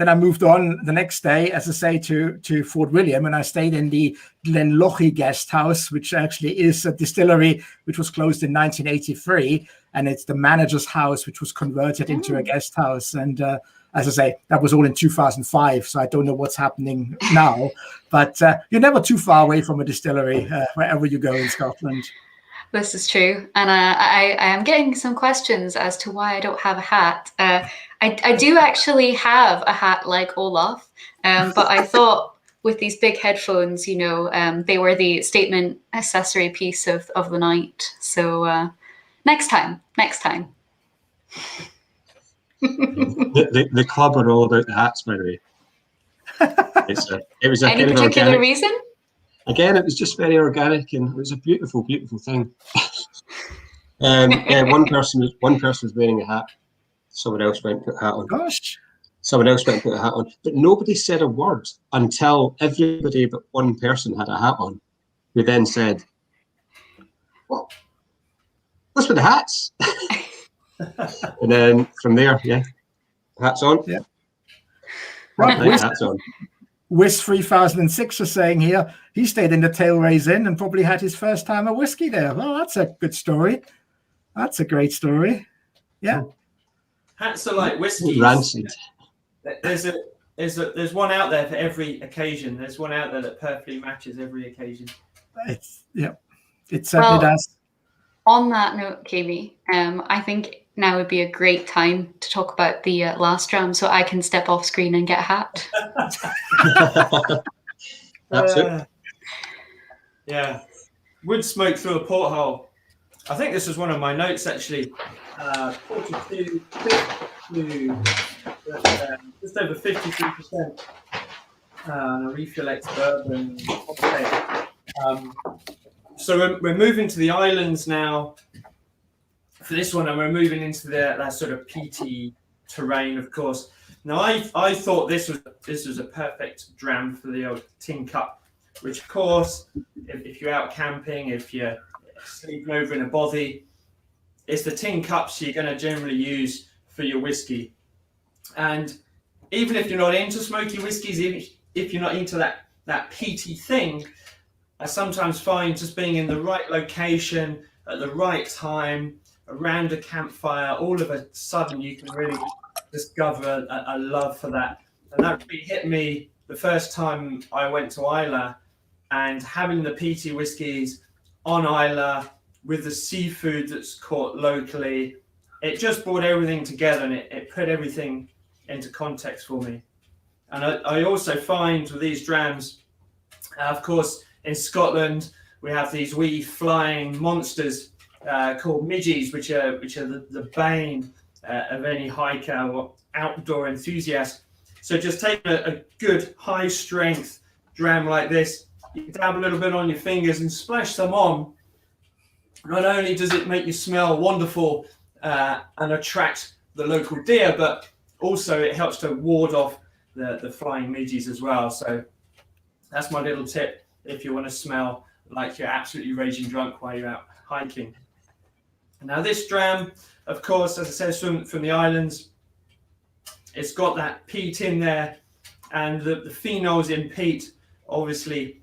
Speaker 2: I moved on the next day, as I say, to Fort William, and I stayed in the Glenlochy guest house, which actually is a distillery which was closed in 1983, and it's the manager's house which was converted into a guest house. And as I say, that was all in 2005, so I don't know what's happening now. But you're never too far away from a distillery wherever you go in Scotland.
Speaker 1: This is true, and I am getting some questions as to why I don't have a hat. I do actually have a hat like Olaf, but I thought with these big headphones, you know, they were the statement accessory piece of the night. So next time.
Speaker 4: The club are all about the hats, by the way. It was a
Speaker 1: Any particular reason?
Speaker 4: Again, it was just very organic, and it was a beautiful, beautiful thing. One person was wearing a hat. Someone else went and put a hat on.
Speaker 2: Gosh.
Speaker 4: Someone else went and put a hat on. But nobody said a word until everybody but one person had a hat on, who then said, "Well, what's with the hats?" And then from there, hats on.
Speaker 2: Yeah.
Speaker 4: Hats on.
Speaker 2: Wiz 3006 is saying here, he stayed in the Tail Race Inn and probably had his first time of whiskey there. Well, that's a good story. That's a great story. Yeah.
Speaker 3: Hats are like whiskies.
Speaker 4: Rancid.
Speaker 3: There's one out there for every occasion. There's one out there that perfectly matches every occasion.
Speaker 2: It certainly does.
Speaker 1: On that note, Jamie, I think now would be a great time to talk about the last dram, so I can step off screen and get a hat.
Speaker 4: That's it.
Speaker 3: Yeah. Wood smoke through a porthole. I think this was one of my notes, actually. 42 to just over 53%. Refill bourbon. Okay. So we're moving to the islands now for this one, and we're moving into that sort of peaty terrain, of course. Now, I thought this was a perfect dram for the old tin cup, which, of course, if you're out camping, if you're sleeping over in a bothy, it's the tin cups you're going to generally use for your whiskey. And even if you're not into smoky whiskies, even if you're not into that peaty thing, I sometimes find just being in the right location at the right time around a campfire, all of a sudden you can really discover a love for that. And that really hit me the first time I went to Isla. and having the peaty whiskies on Islay with the seafood that's caught locally, it just brought everything together, and it put everything into context for me. And I also find with these drams, of course, in Scotland, we have these wee flying monsters called midges, which are the bane of any hiker or outdoor enthusiast. So just take a good high strength dram like this, you dab a little bit on your fingers and splash them on. Not only does it make you smell wonderful and attract the local deer, but also it helps to ward off the flying midges as well. So that's my little tip if you want to smell like you're absolutely raging drunk while you're out hiking. Now this dram, of course, as I said, from the islands, it's got that peat in there, and the phenols in peat obviously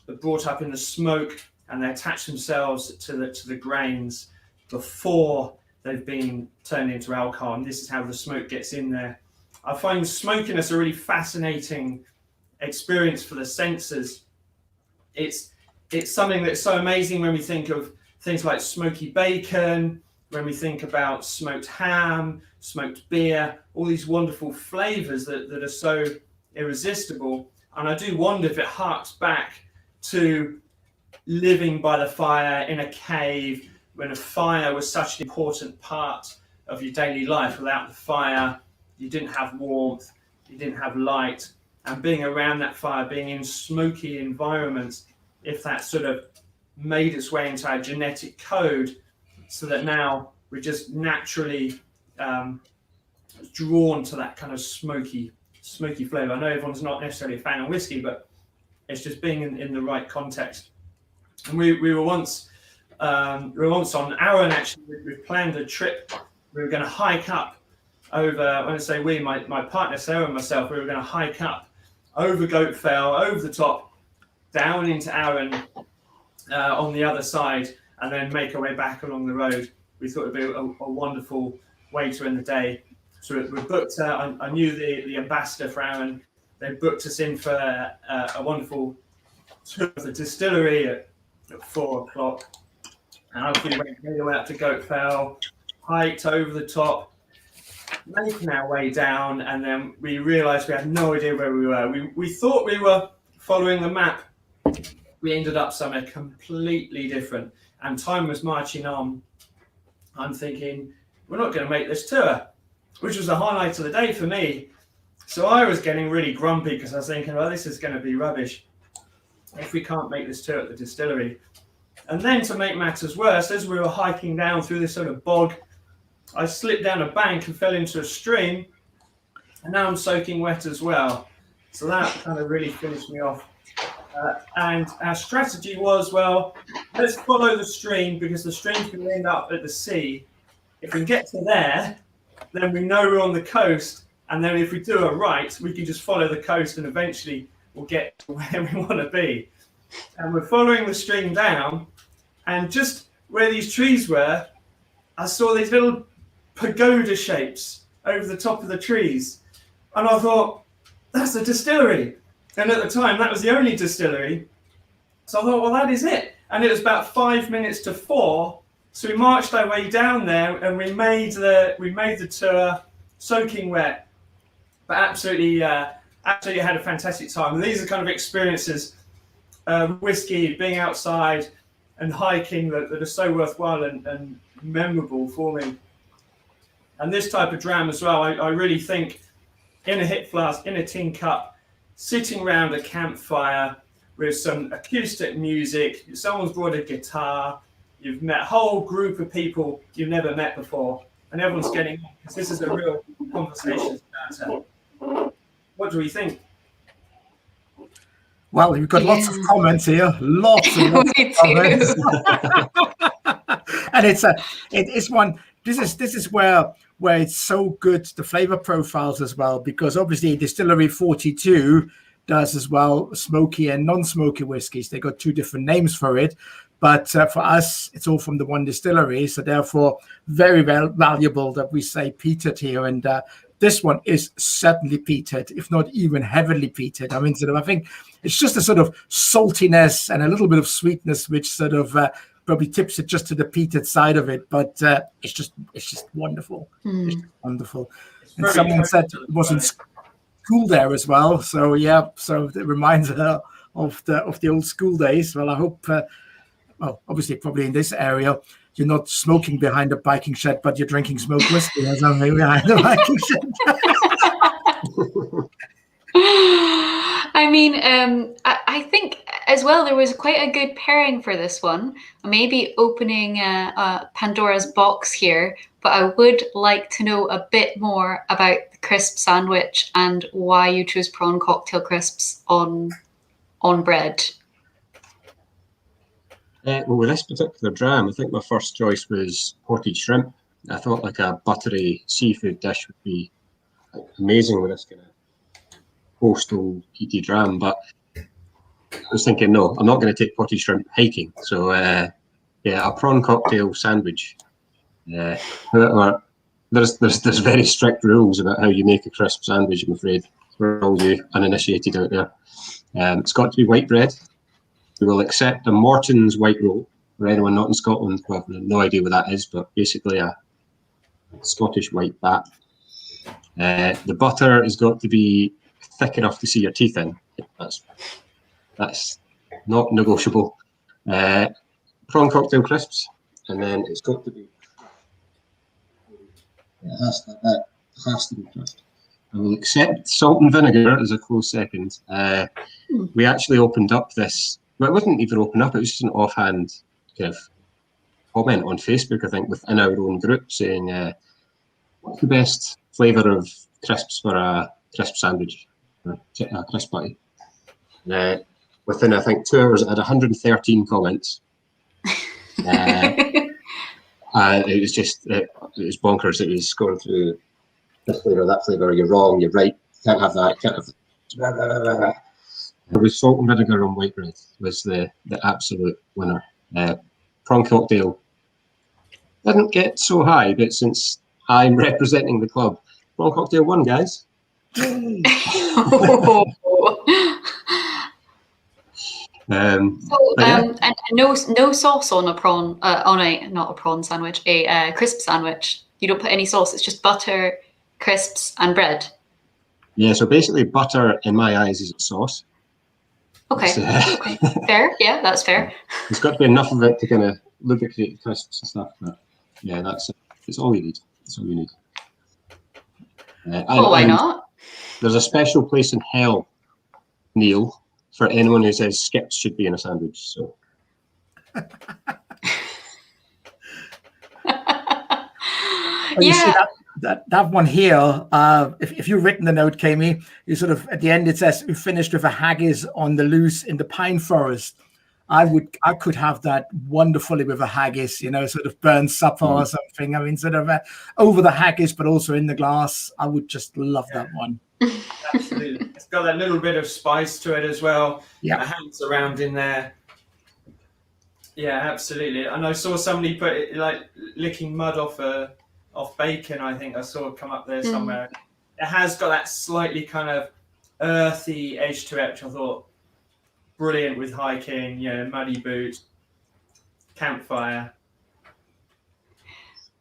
Speaker 3: are brought up in the smoke, and they attach themselves to the grains before they've been turned into alcohol, and this is how the smoke gets in there. I find smokiness a really fascinating experience for the senses. It's something that's so amazing when we think of things like smoky bacon, when we think about smoked ham, smoked beer, all these wonderful flavors that are so irresistible. And I do wonder if it harks back to living by the fire in a cave, when a fire was such an important part of your daily life. Without the fire, you didn't have warmth, you didn't have light. And being around that fire, being in smoky environments, if that sort of made its way into our genetic code, so that now we're just naturally drawn to that kind of smoky flavor. I know everyone's not necessarily a fan of whiskey, but it's just being in the right context. And we were once on Arran, actually. We planned a trip. We were going to hike up over, when I say we, my partner Sarah and myself, we were going to hike up over Goat Fell, over the top, down into Arran on the other side, and then make our way back along the road. We thought it would be a wonderful way to end the day. So we booked, I knew the ambassador for Arran. They booked us in for a wonderful tour of the distillery at 4 o'clock. And obviously we made our way up to Goat Fell, hiked over the top, making our way down, and then we realised we had no idea where we were. We thought we were following the map. We ended up somewhere completely different, and time was marching on. I'm thinking, we're not going to make this tour, which was the highlight of the day for me. So I was getting really grumpy because I was thinking, well, this is going to be rubbish if we can't make this tour at the distillery. And then to make matters worse, as we were hiking down through this sort of bog, I slipped down a bank and fell into a stream, and now I'm soaking wet as well. So that kind of really finished me off. And our strategy was, well, let's follow the stream, because the stream's going to end up at the sea. If we get to there, then we know we're on the coast, and then if we do a right, we can just follow the coast, and eventually we'll get to where we want to be. And we're following the stream down, and just where these trees were, I saw these little pagoda shapes over the top of the trees, and I thought, that's a distillery. And at the time, that was the only distillery. So I thought, well, that is it. And it was about 5 minutes to 4. So we marched our way down there, and we made the tour soaking wet, but absolutely had a fantastic time. And these are kind of experiences, whiskey, being outside and hiking, that are so worthwhile and memorable for me. And this type of dram as well, I really think, in a hip flask, in a tin cup, sitting around a campfire with some acoustic music, someone's brought a guitar, you've met a whole group of people you've never met before, and everyone's getting on, because this is a real conversation starter. What do we think?
Speaker 2: Well, we've got lots of comments here, lots and lots of comments. And it's one. This is where it's so good, the flavor profiles as well, because obviously Distillery 42 does as well smoky and non-smoky whiskies. They got two different names for it, but for us, it's all from the one distillery. So therefore, very valuable that we say peated here and This one is certainly peated, if not even heavily peated. I mean, I think it's just a sort of saltiness and a little bit of sweetness, which sort of probably tips it just to the peated side of it. But it's just wonderful. It's just wonderful. And someone said it was in school there as well. So yeah, so it reminds her of the old school days. Well, I hope. Well, obviously, probably in this area, you're not smoking behind a biking shed, but you're drinking smoked whiskey or something behind the biking shed.
Speaker 1: I mean, I think as well there was quite a good pairing for this one. Maybe opening Pandora's box here, but I would like to know a bit more about the crisp sandwich and why you chose prawn cocktail crisps on bread.
Speaker 4: Well, with this particular dram, I think my first choice was potted shrimp. I thought like a buttery seafood dish would be amazing with this kind of coastal peaty dram. But I was thinking, no, I'm not going to take potted shrimp hiking. So yeah, a prawn cocktail sandwich. However, there's very strict rules about how you make a crisp sandwich, I'm afraid, for all you uninitiated out there. It's got to be white bread. We will accept a Morton's white roll. For anyone not in Scotland, well, I have no idea what that is, but basically a Scottish white bat. The butter has got to be thick enough to see your teeth in. That's not negotiable. Prawn cocktail crisps, and then it's got to be. It has to be crisp. I will accept salt and vinegar as a close second. We actually opened up this. Well, it wasn't even open up. It was just an offhand kind of comment on Facebook, I think, within our own group, saying, "What's the best flavour of crisps for a crisp sandwich, or a crisp patty?" Within, I think, 2 hours, it had 113 comments. It was just, it was bonkers. It was going through this flavour, that flavour. You're wrong. You're right. Can't have that. Can't have that. It was salt and vinegar on white bread was the absolute winner. Prawn cocktail didn't get so high, but since I'm representing the club, prawn cocktail won, guys.
Speaker 1: And no sauce on a prawn, not a prawn sandwich, a crisp sandwich. You don't put any sauce. It's just butter, crisps, and bread.
Speaker 4: Yeah, so basically butter, in my eyes, is a sauce.
Speaker 1: Okay. Okay. Fair. Yeah, that's fair.
Speaker 4: There's got to be enough of it to kind of lubricate the crisps and stuff. But yeah, it's all you need. That's all you need.
Speaker 1: Why not?
Speaker 4: There's a special place in hell, Neil, for anyone who says skips should be in a sandwich. So.
Speaker 2: You see that one here, if you've written the note, Kami, you sort of at the end it says we finished with a haggis on the loose in the pine forest. I could have that wonderfully with a haggis, sort of burnt supper or something. I mean, sort of over the haggis, but also in the glass. I would just love that one.
Speaker 3: Absolutely, it's got that little bit of spice to it as well.
Speaker 2: Yeah,
Speaker 3: hands around in there. Yeah, absolutely. And I saw somebody put it like licking mud off bacon. I think I saw it come up there somewhere. It has got that slightly kind of earthy edge to it, which I thought brilliant with hiking. Muddy boots, campfire.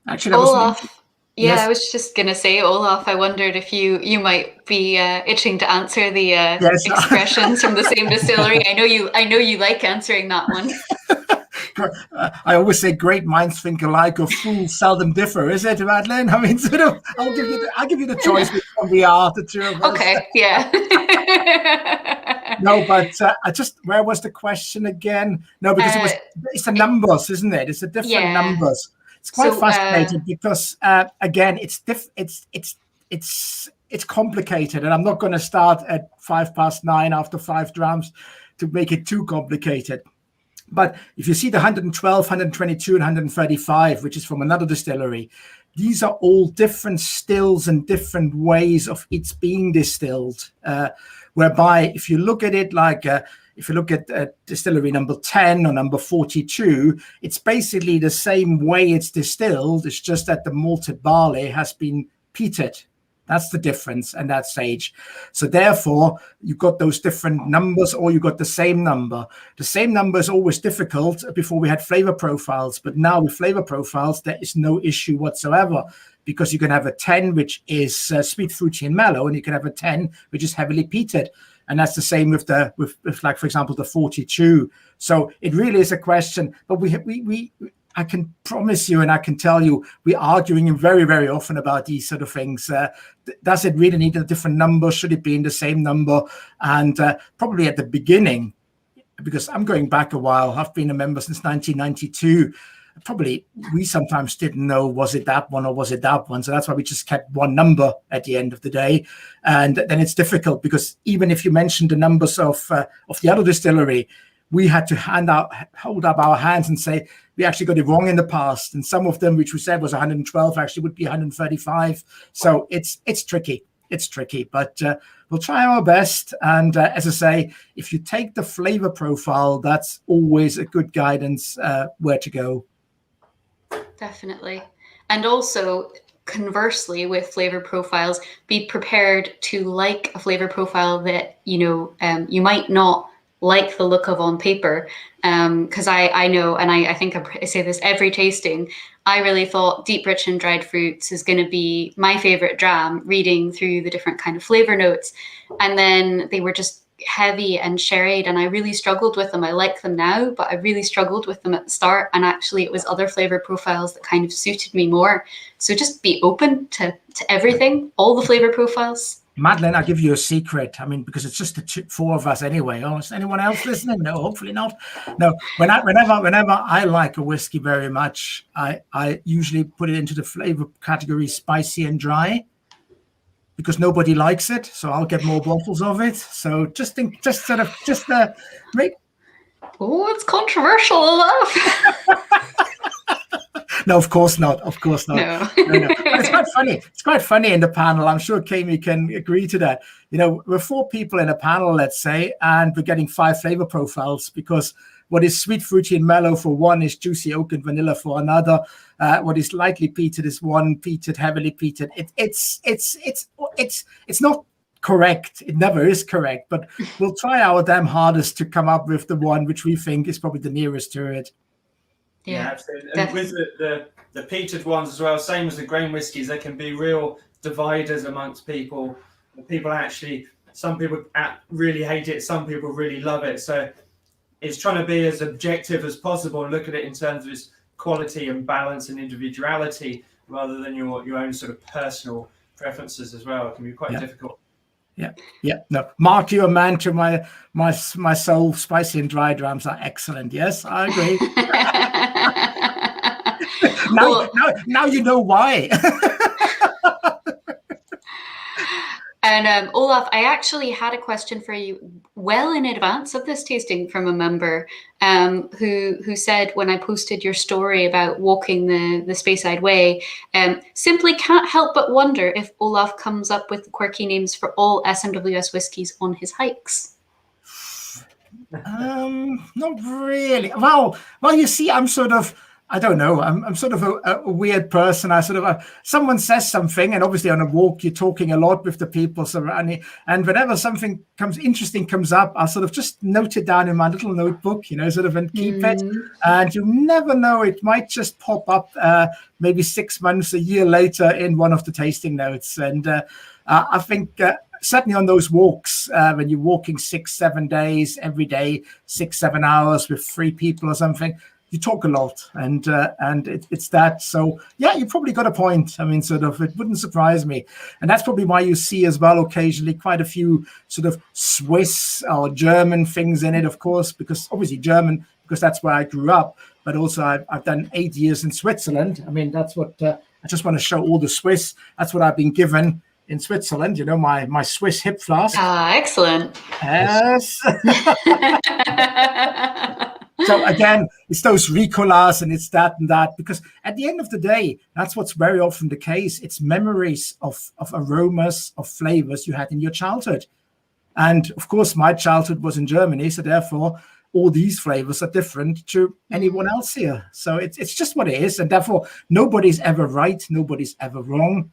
Speaker 2: Actually,
Speaker 1: Olaf.
Speaker 2: Yes.
Speaker 1: I was just gonna say, Olaf. I wondered if you might be itching to answer the expressions from the same distillery. I know you like answering that one.
Speaker 2: I always say great minds think alike or fools seldom differ, is it, Madeleine? I mean, sort of, I'll give you the choice which one we are, the two of us.
Speaker 1: Okay, yeah.
Speaker 2: No, but where was the question again? No, because it's the numbers, isn't it? It's the different numbers. It's quite fascinating because again, it's complicated, and I'm not going to start at 9:05 after 5 drams to make it too complicated. But if you see the 112, 122, and 135, which is from another distillery, these are all different stills and different ways of it's being distilled. Whereby, if you look at it if you look at distillery number 10 or number 42, it's basically the same way it's distilled. It's just that the malted barley has been peated. That's the difference in that stage. So therefore, you've got those different numbers, or you've got the same number. The same number is always difficult. Before we had flavor profiles, but now with flavor profiles, there is no issue whatsoever, because you can have a 10, which is sweet, fruity, and mellow, and you can have a 10, which is heavily peated. And that's the same with like, for example, the 42. So it really is a question. But I can promise you, and I can tell you, we're arguing very, very often about these sort of things. Does it really need a different number? Should it be in the same number? And probably at the beginning, because I'm going back a while, I've been a member since 1992. Probably we sometimes didn't know, was it that one or was it that one? So that's why we just kept one number at the end of the day. And then it's difficult, because even if you mentioned the numbers of the other distillery, we had to hold up our hands and say, we actually got it wrong in the past. And some of them, which we said was 112, actually would be 135. So it's tricky. It's tricky, but we'll try our best. And as I say, if you take the flavor profile, that's always a good guidance where to go.
Speaker 1: Definitely. And also, conversely, with flavor profiles, be prepared to like a flavor profile that, you might not like the look of on paper. Because I know, and I think I say this every tasting, I really thought Deep Rich and Dried Fruits is going to be my favorite dram, reading through the different kind of flavor notes. And then they were just heavy and sherried, and I really struggled with them. I like them now, but I really struggled with them at the start. And actually it was other flavor profiles that kind of suited me more. So just be open to everything, all the flavor profiles.
Speaker 2: Madeleine, I'll give you a secret. I mean, because it's just the four of us anyway. Oh, is anyone else listening? No, hopefully not. No, whenever I like a whiskey very much, I usually put it into the flavor category spicy and dry, because nobody likes it. So I'll get more bottles of it. So just make.
Speaker 1: Oh, it's controversial, Olaf.
Speaker 2: No, of course not. Of course not.
Speaker 1: No.
Speaker 2: No. But it's quite funny. It's quite funny in the panel. I'm sure Kami can agree to that. We're 4 people in a panel, let's say, and we're getting 5 flavor profiles, because what is sweet, fruity, and mellow for one is juicy oak and vanilla for another. What is lightly peated is one, peated, heavily peated. It's not correct. It never is correct. But we'll try our damn hardest to come up with the one which we think is probably the nearest to it.
Speaker 3: Yeah, absolutely. And with the peated ones as well, same as the grain whiskies, there can be real dividers amongst people. Some people really hate it, some people really love it. So it's trying to be as objective as possible and look at it in terms of its quality and balance and individuality, rather than your own sort of personal preferences as well. It can be quite difficult.
Speaker 2: Yeah. No, Mark, you're a man to my soul. Spicy and dry drams are excellent. Yes, I agree. now you know why.
Speaker 1: And Olaf, I actually had a question for you well in advance of this tasting from a member who said, when I posted your story about walking the Speyside Way, simply can't help but wonder if Olaf comes up with quirky names for all SMWS whiskies on his hikes.
Speaker 2: Not really. Well, you see, I don't know. I'm sort of a weird person. Someone says something, and obviously on a walk you're talking a lot with the people surrounding, and whenever something interesting comes up, I'll sort of just note it down in my little notebook, and keep it. And you never know, it might just pop up maybe 6 months, a year later in one of the tasting notes. And I think certainly on those walks, when you're walking 6-7 days every day, 6-7 hours with 3 people or something, you talk a lot, and it's that. So yeah, you probably got a point. I mean, it wouldn't surprise me, and that's probably why you see as well occasionally quite a few sort of Swiss or German things in it, of course, because obviously German, because that's where I grew up, but also I've done 8 years in Switzerland. I mean, that's what I just want to show all the Swiss. That's what I've been given in Switzerland. My Swiss Hipflask.
Speaker 1: Excellent.
Speaker 2: Yes. So again, it's those Ricolas and it's that and that, because at the end of the day, that's what's very often the case. It's memories of aromas, of flavors you had in your childhood. And of course, my childhood was in Germany, so therefore all these flavors are different to anyone else here. So it's just what it is, and therefore nobody's ever right, nobody's ever wrong.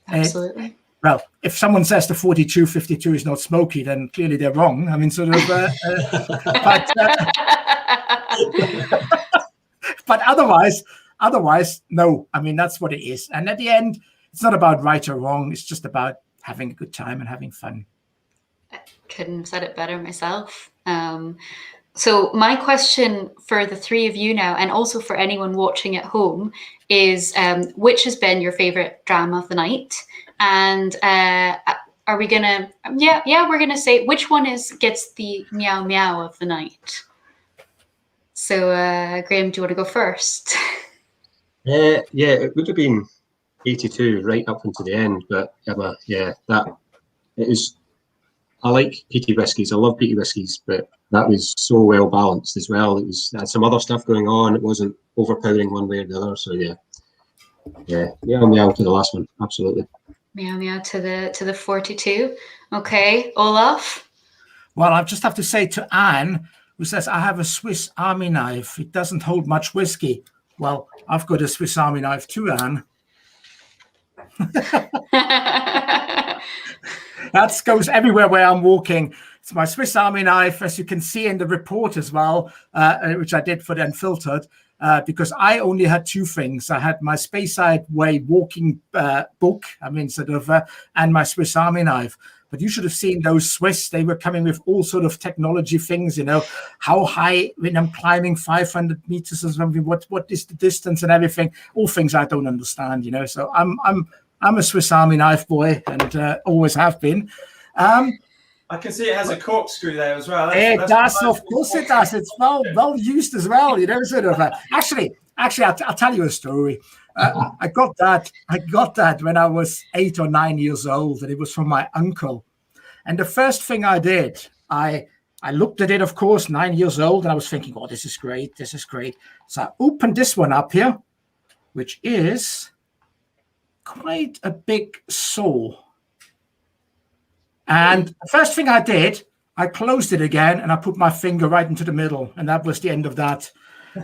Speaker 1: Absolutely.
Speaker 2: Well, if someone says the 4252 is not smoky, then clearly they're wrong. I mean, sort of, but otherwise, no. I mean, that's what it is. And at the end, it's not about right or wrong. It's just about having a good time and having fun.
Speaker 1: Couldn't have said it better myself. So my question for the three of you now, and also for anyone watching at home, is which has been your favorite dram of the night? And are we gonna? Yeah, we're gonna say which one gets the meow meow of the night. So Graeme, do you want to go first?
Speaker 4: Yeah, it would have been 82 right up until the end, but that it is. I like peaty whiskies. I love peaty whiskies, but that was so well balanced as well. It had some other stuff going on. It wasn't overpowering one way or the other. So yeah, meow to the last one. Absolutely.
Speaker 1: Meow meow to the 42. Okay, Olaf.
Speaker 2: Well, I just have to say to Anne, who says, I have a Swiss Army knife. It doesn't hold much whiskey. Well, I've got a Swiss Army knife too, Anne. That goes everywhere where I'm walking. It's my Swiss Army knife, as you can see in the report as well, which I did for the Unfiltered, because I only had two things. I had my Speyside Way walking book, and my Swiss Army knife. But you should have seen those Swiss. They were coming with all sort of technology things, how high when I'm climbing 500 meters or something, what is the distance and everything, all things I don't understand, So I'm a Swiss Army knife boy and always have been.
Speaker 3: I can see it has a corkscrew there as well.
Speaker 2: It does, of course it does. It's well used as well, Actually, I'll tell you a story. I got that when I was 8 or 9 years old, and it was from my uncle. And the first thing I did, I looked at it, of course, 9 years old, and I was thinking, oh, this is great. So I opened this one up here, which is quite a big saw. And the first thing I did, I closed it again and I put my finger right into the middle, and that was the end of that.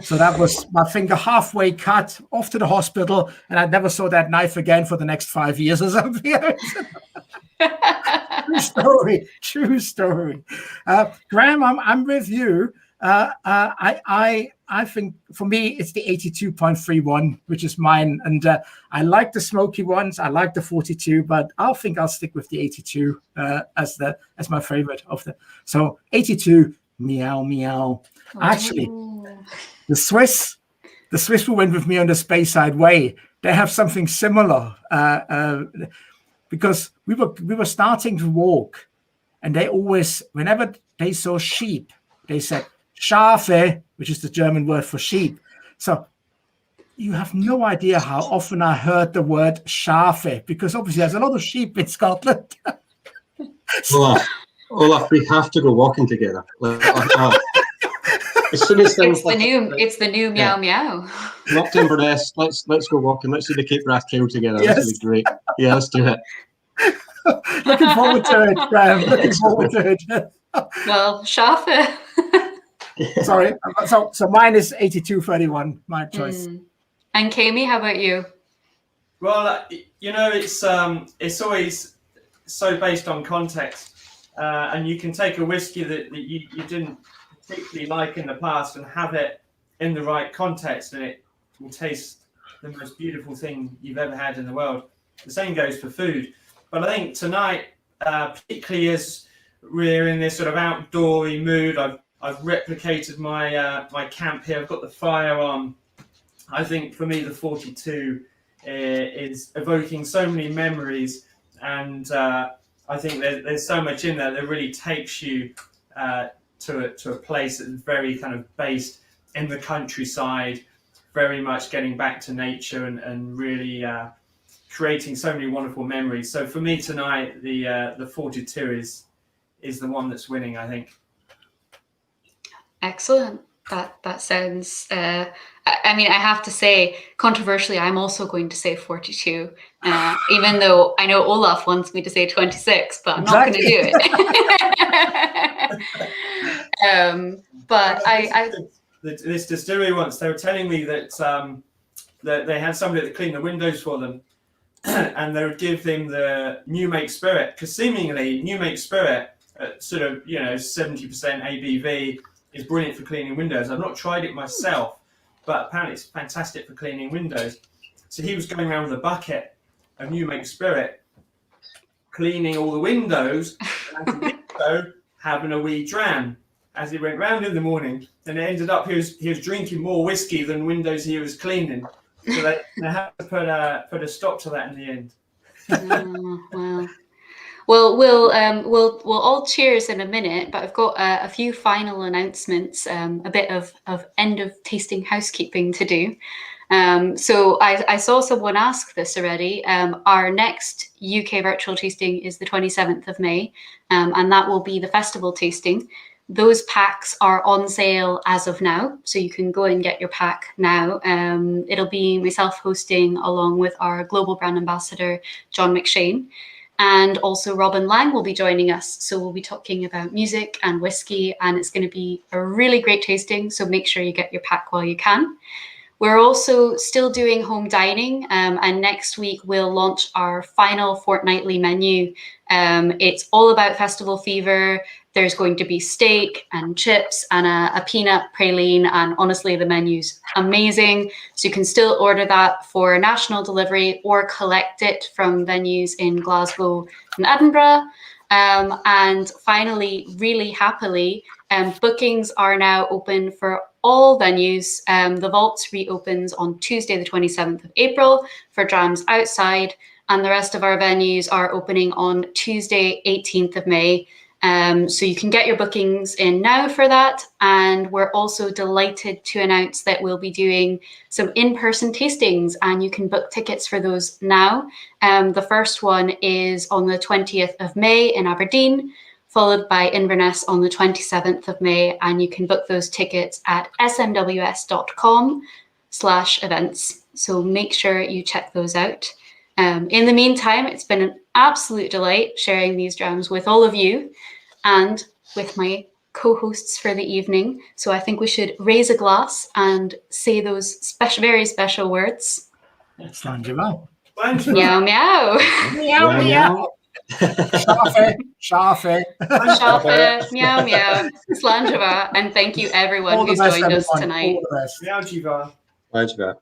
Speaker 2: So that was my finger halfway cut, off to the hospital, and I never saw that knife again for the next 5 years or something. True story. Graeme, I'm with you. I think for me it's the 82.31, which is mine, and I like the smoky ones. I like the 42, but I'll stick with the 82 as my favorite of the. So 82, meow meow.
Speaker 1: Oh.
Speaker 2: Actually, the Swiss who went with me on the Speyside Way, they have something similar because we were starting to walk, and they always, whenever they saw sheep, they said Schafe, which is the German word for sheep. So you have no idea how often I heard the word Schafe, because obviously there's a lot of sheep in Scotland.
Speaker 4: Olaf, we have to go walking together. As soon as things
Speaker 1: it's the new meow meow.
Speaker 4: Locked Inverness, let's go walking. Let's do the Cape Wrath Trail together.
Speaker 2: Yes.
Speaker 4: That's gonna be great. Yeah, let's do it.
Speaker 2: Looking forward to it, Graeme. Looking forward to it.
Speaker 1: Well, Schafe.
Speaker 2: Sorry. So mine is 82.31, my choice.
Speaker 1: And Kami, how about you?
Speaker 3: Well, it's always so based on context, and you can take a whiskey that you didn't particularly like in the past and have it in the right context, and it will taste the most beautiful thing you've ever had in the world. The same goes for food. But I think tonight, particularly as we're in this sort of outdoory mood, I've replicated my camp here. I've got the fire on. I think for me the 42 is evoking so many memories, and I think there's so much in there that really takes you to a place that's very kind of based in the countryside, very much getting back to nature and really creating so many wonderful memories. So for me tonight, the 42 is the one that's winning, I think.
Speaker 1: Excellent. That sounds. I mean, I have to say, controversially, I'm also going to say 42, even though I know Olaf wants me to say 26, but I'm not going to do it. But
Speaker 3: this distillery once, they were telling me that that they had somebody that cleaned the windows for them, and they would give him the new make spirit, because seemingly new make spirit at sort of 70% ABV is brilliant for cleaning windows. I've not tried it myself, but apparently it's fantastic for cleaning windows. So he was going around with a bucket of new make spirit, cleaning all the windows, and as he did so, having a wee dram as he went round in the morning. And it ended up he was drinking more whiskey than windows he was cleaning. So they had to put a stop to that in the end.
Speaker 1: Oh, wow. Well, we'll all cheers in a minute, but I've got a few final announcements, a bit of end of tasting housekeeping to do. So I saw someone ask this already. Our next UK virtual tasting is the 27th of May, and that will be the festival tasting. Those packs are on sale as of now, so you can go and get your pack now. It'll be myself hosting along with our global brand ambassador, John McShane. And also Robin Lang will be joining us. So we'll be talking about music and whiskey, and it's going to be a really great tasting. So make sure you get your pack while you can. We're also still doing home dining, and next week we'll launch our final fortnightly menu. It's all about festival fever. There's going to be steak and chips and a peanut praline, and honestly, the menu's amazing. So you can still order that for national delivery or collect it from venues in Glasgow and Edinburgh. And finally, really happily, bookings are now open for all venues. The Vaults reopens on Tuesday, the 27th of April for drams outside, and the rest of our venues are opening on Tuesday, 18th of May. So you can get your bookings in now for that. And we're also delighted to announce that we'll be doing some in-person tastings, and you can book tickets for those now. The first one is on the 20th of May in Aberdeen, followed by Inverness on the 27th of May. And you can book those tickets at smws.com/events. So make sure you check those out. In the meantime, it's been an absolute delight sharing these drams with all of you and with my co-hosts for the evening. So I think we should raise a glass and say those very special words.
Speaker 2: Slanjava.
Speaker 1: Meow, meow.
Speaker 2: Meow, meow. Schafe, schafe.
Speaker 1: Schafe, meow, meow. Slanjava. And thank you everyone who's joined us tonight.
Speaker 2: All the best.
Speaker 3: Meow, Jiva.
Speaker 4: Bye, Jiva.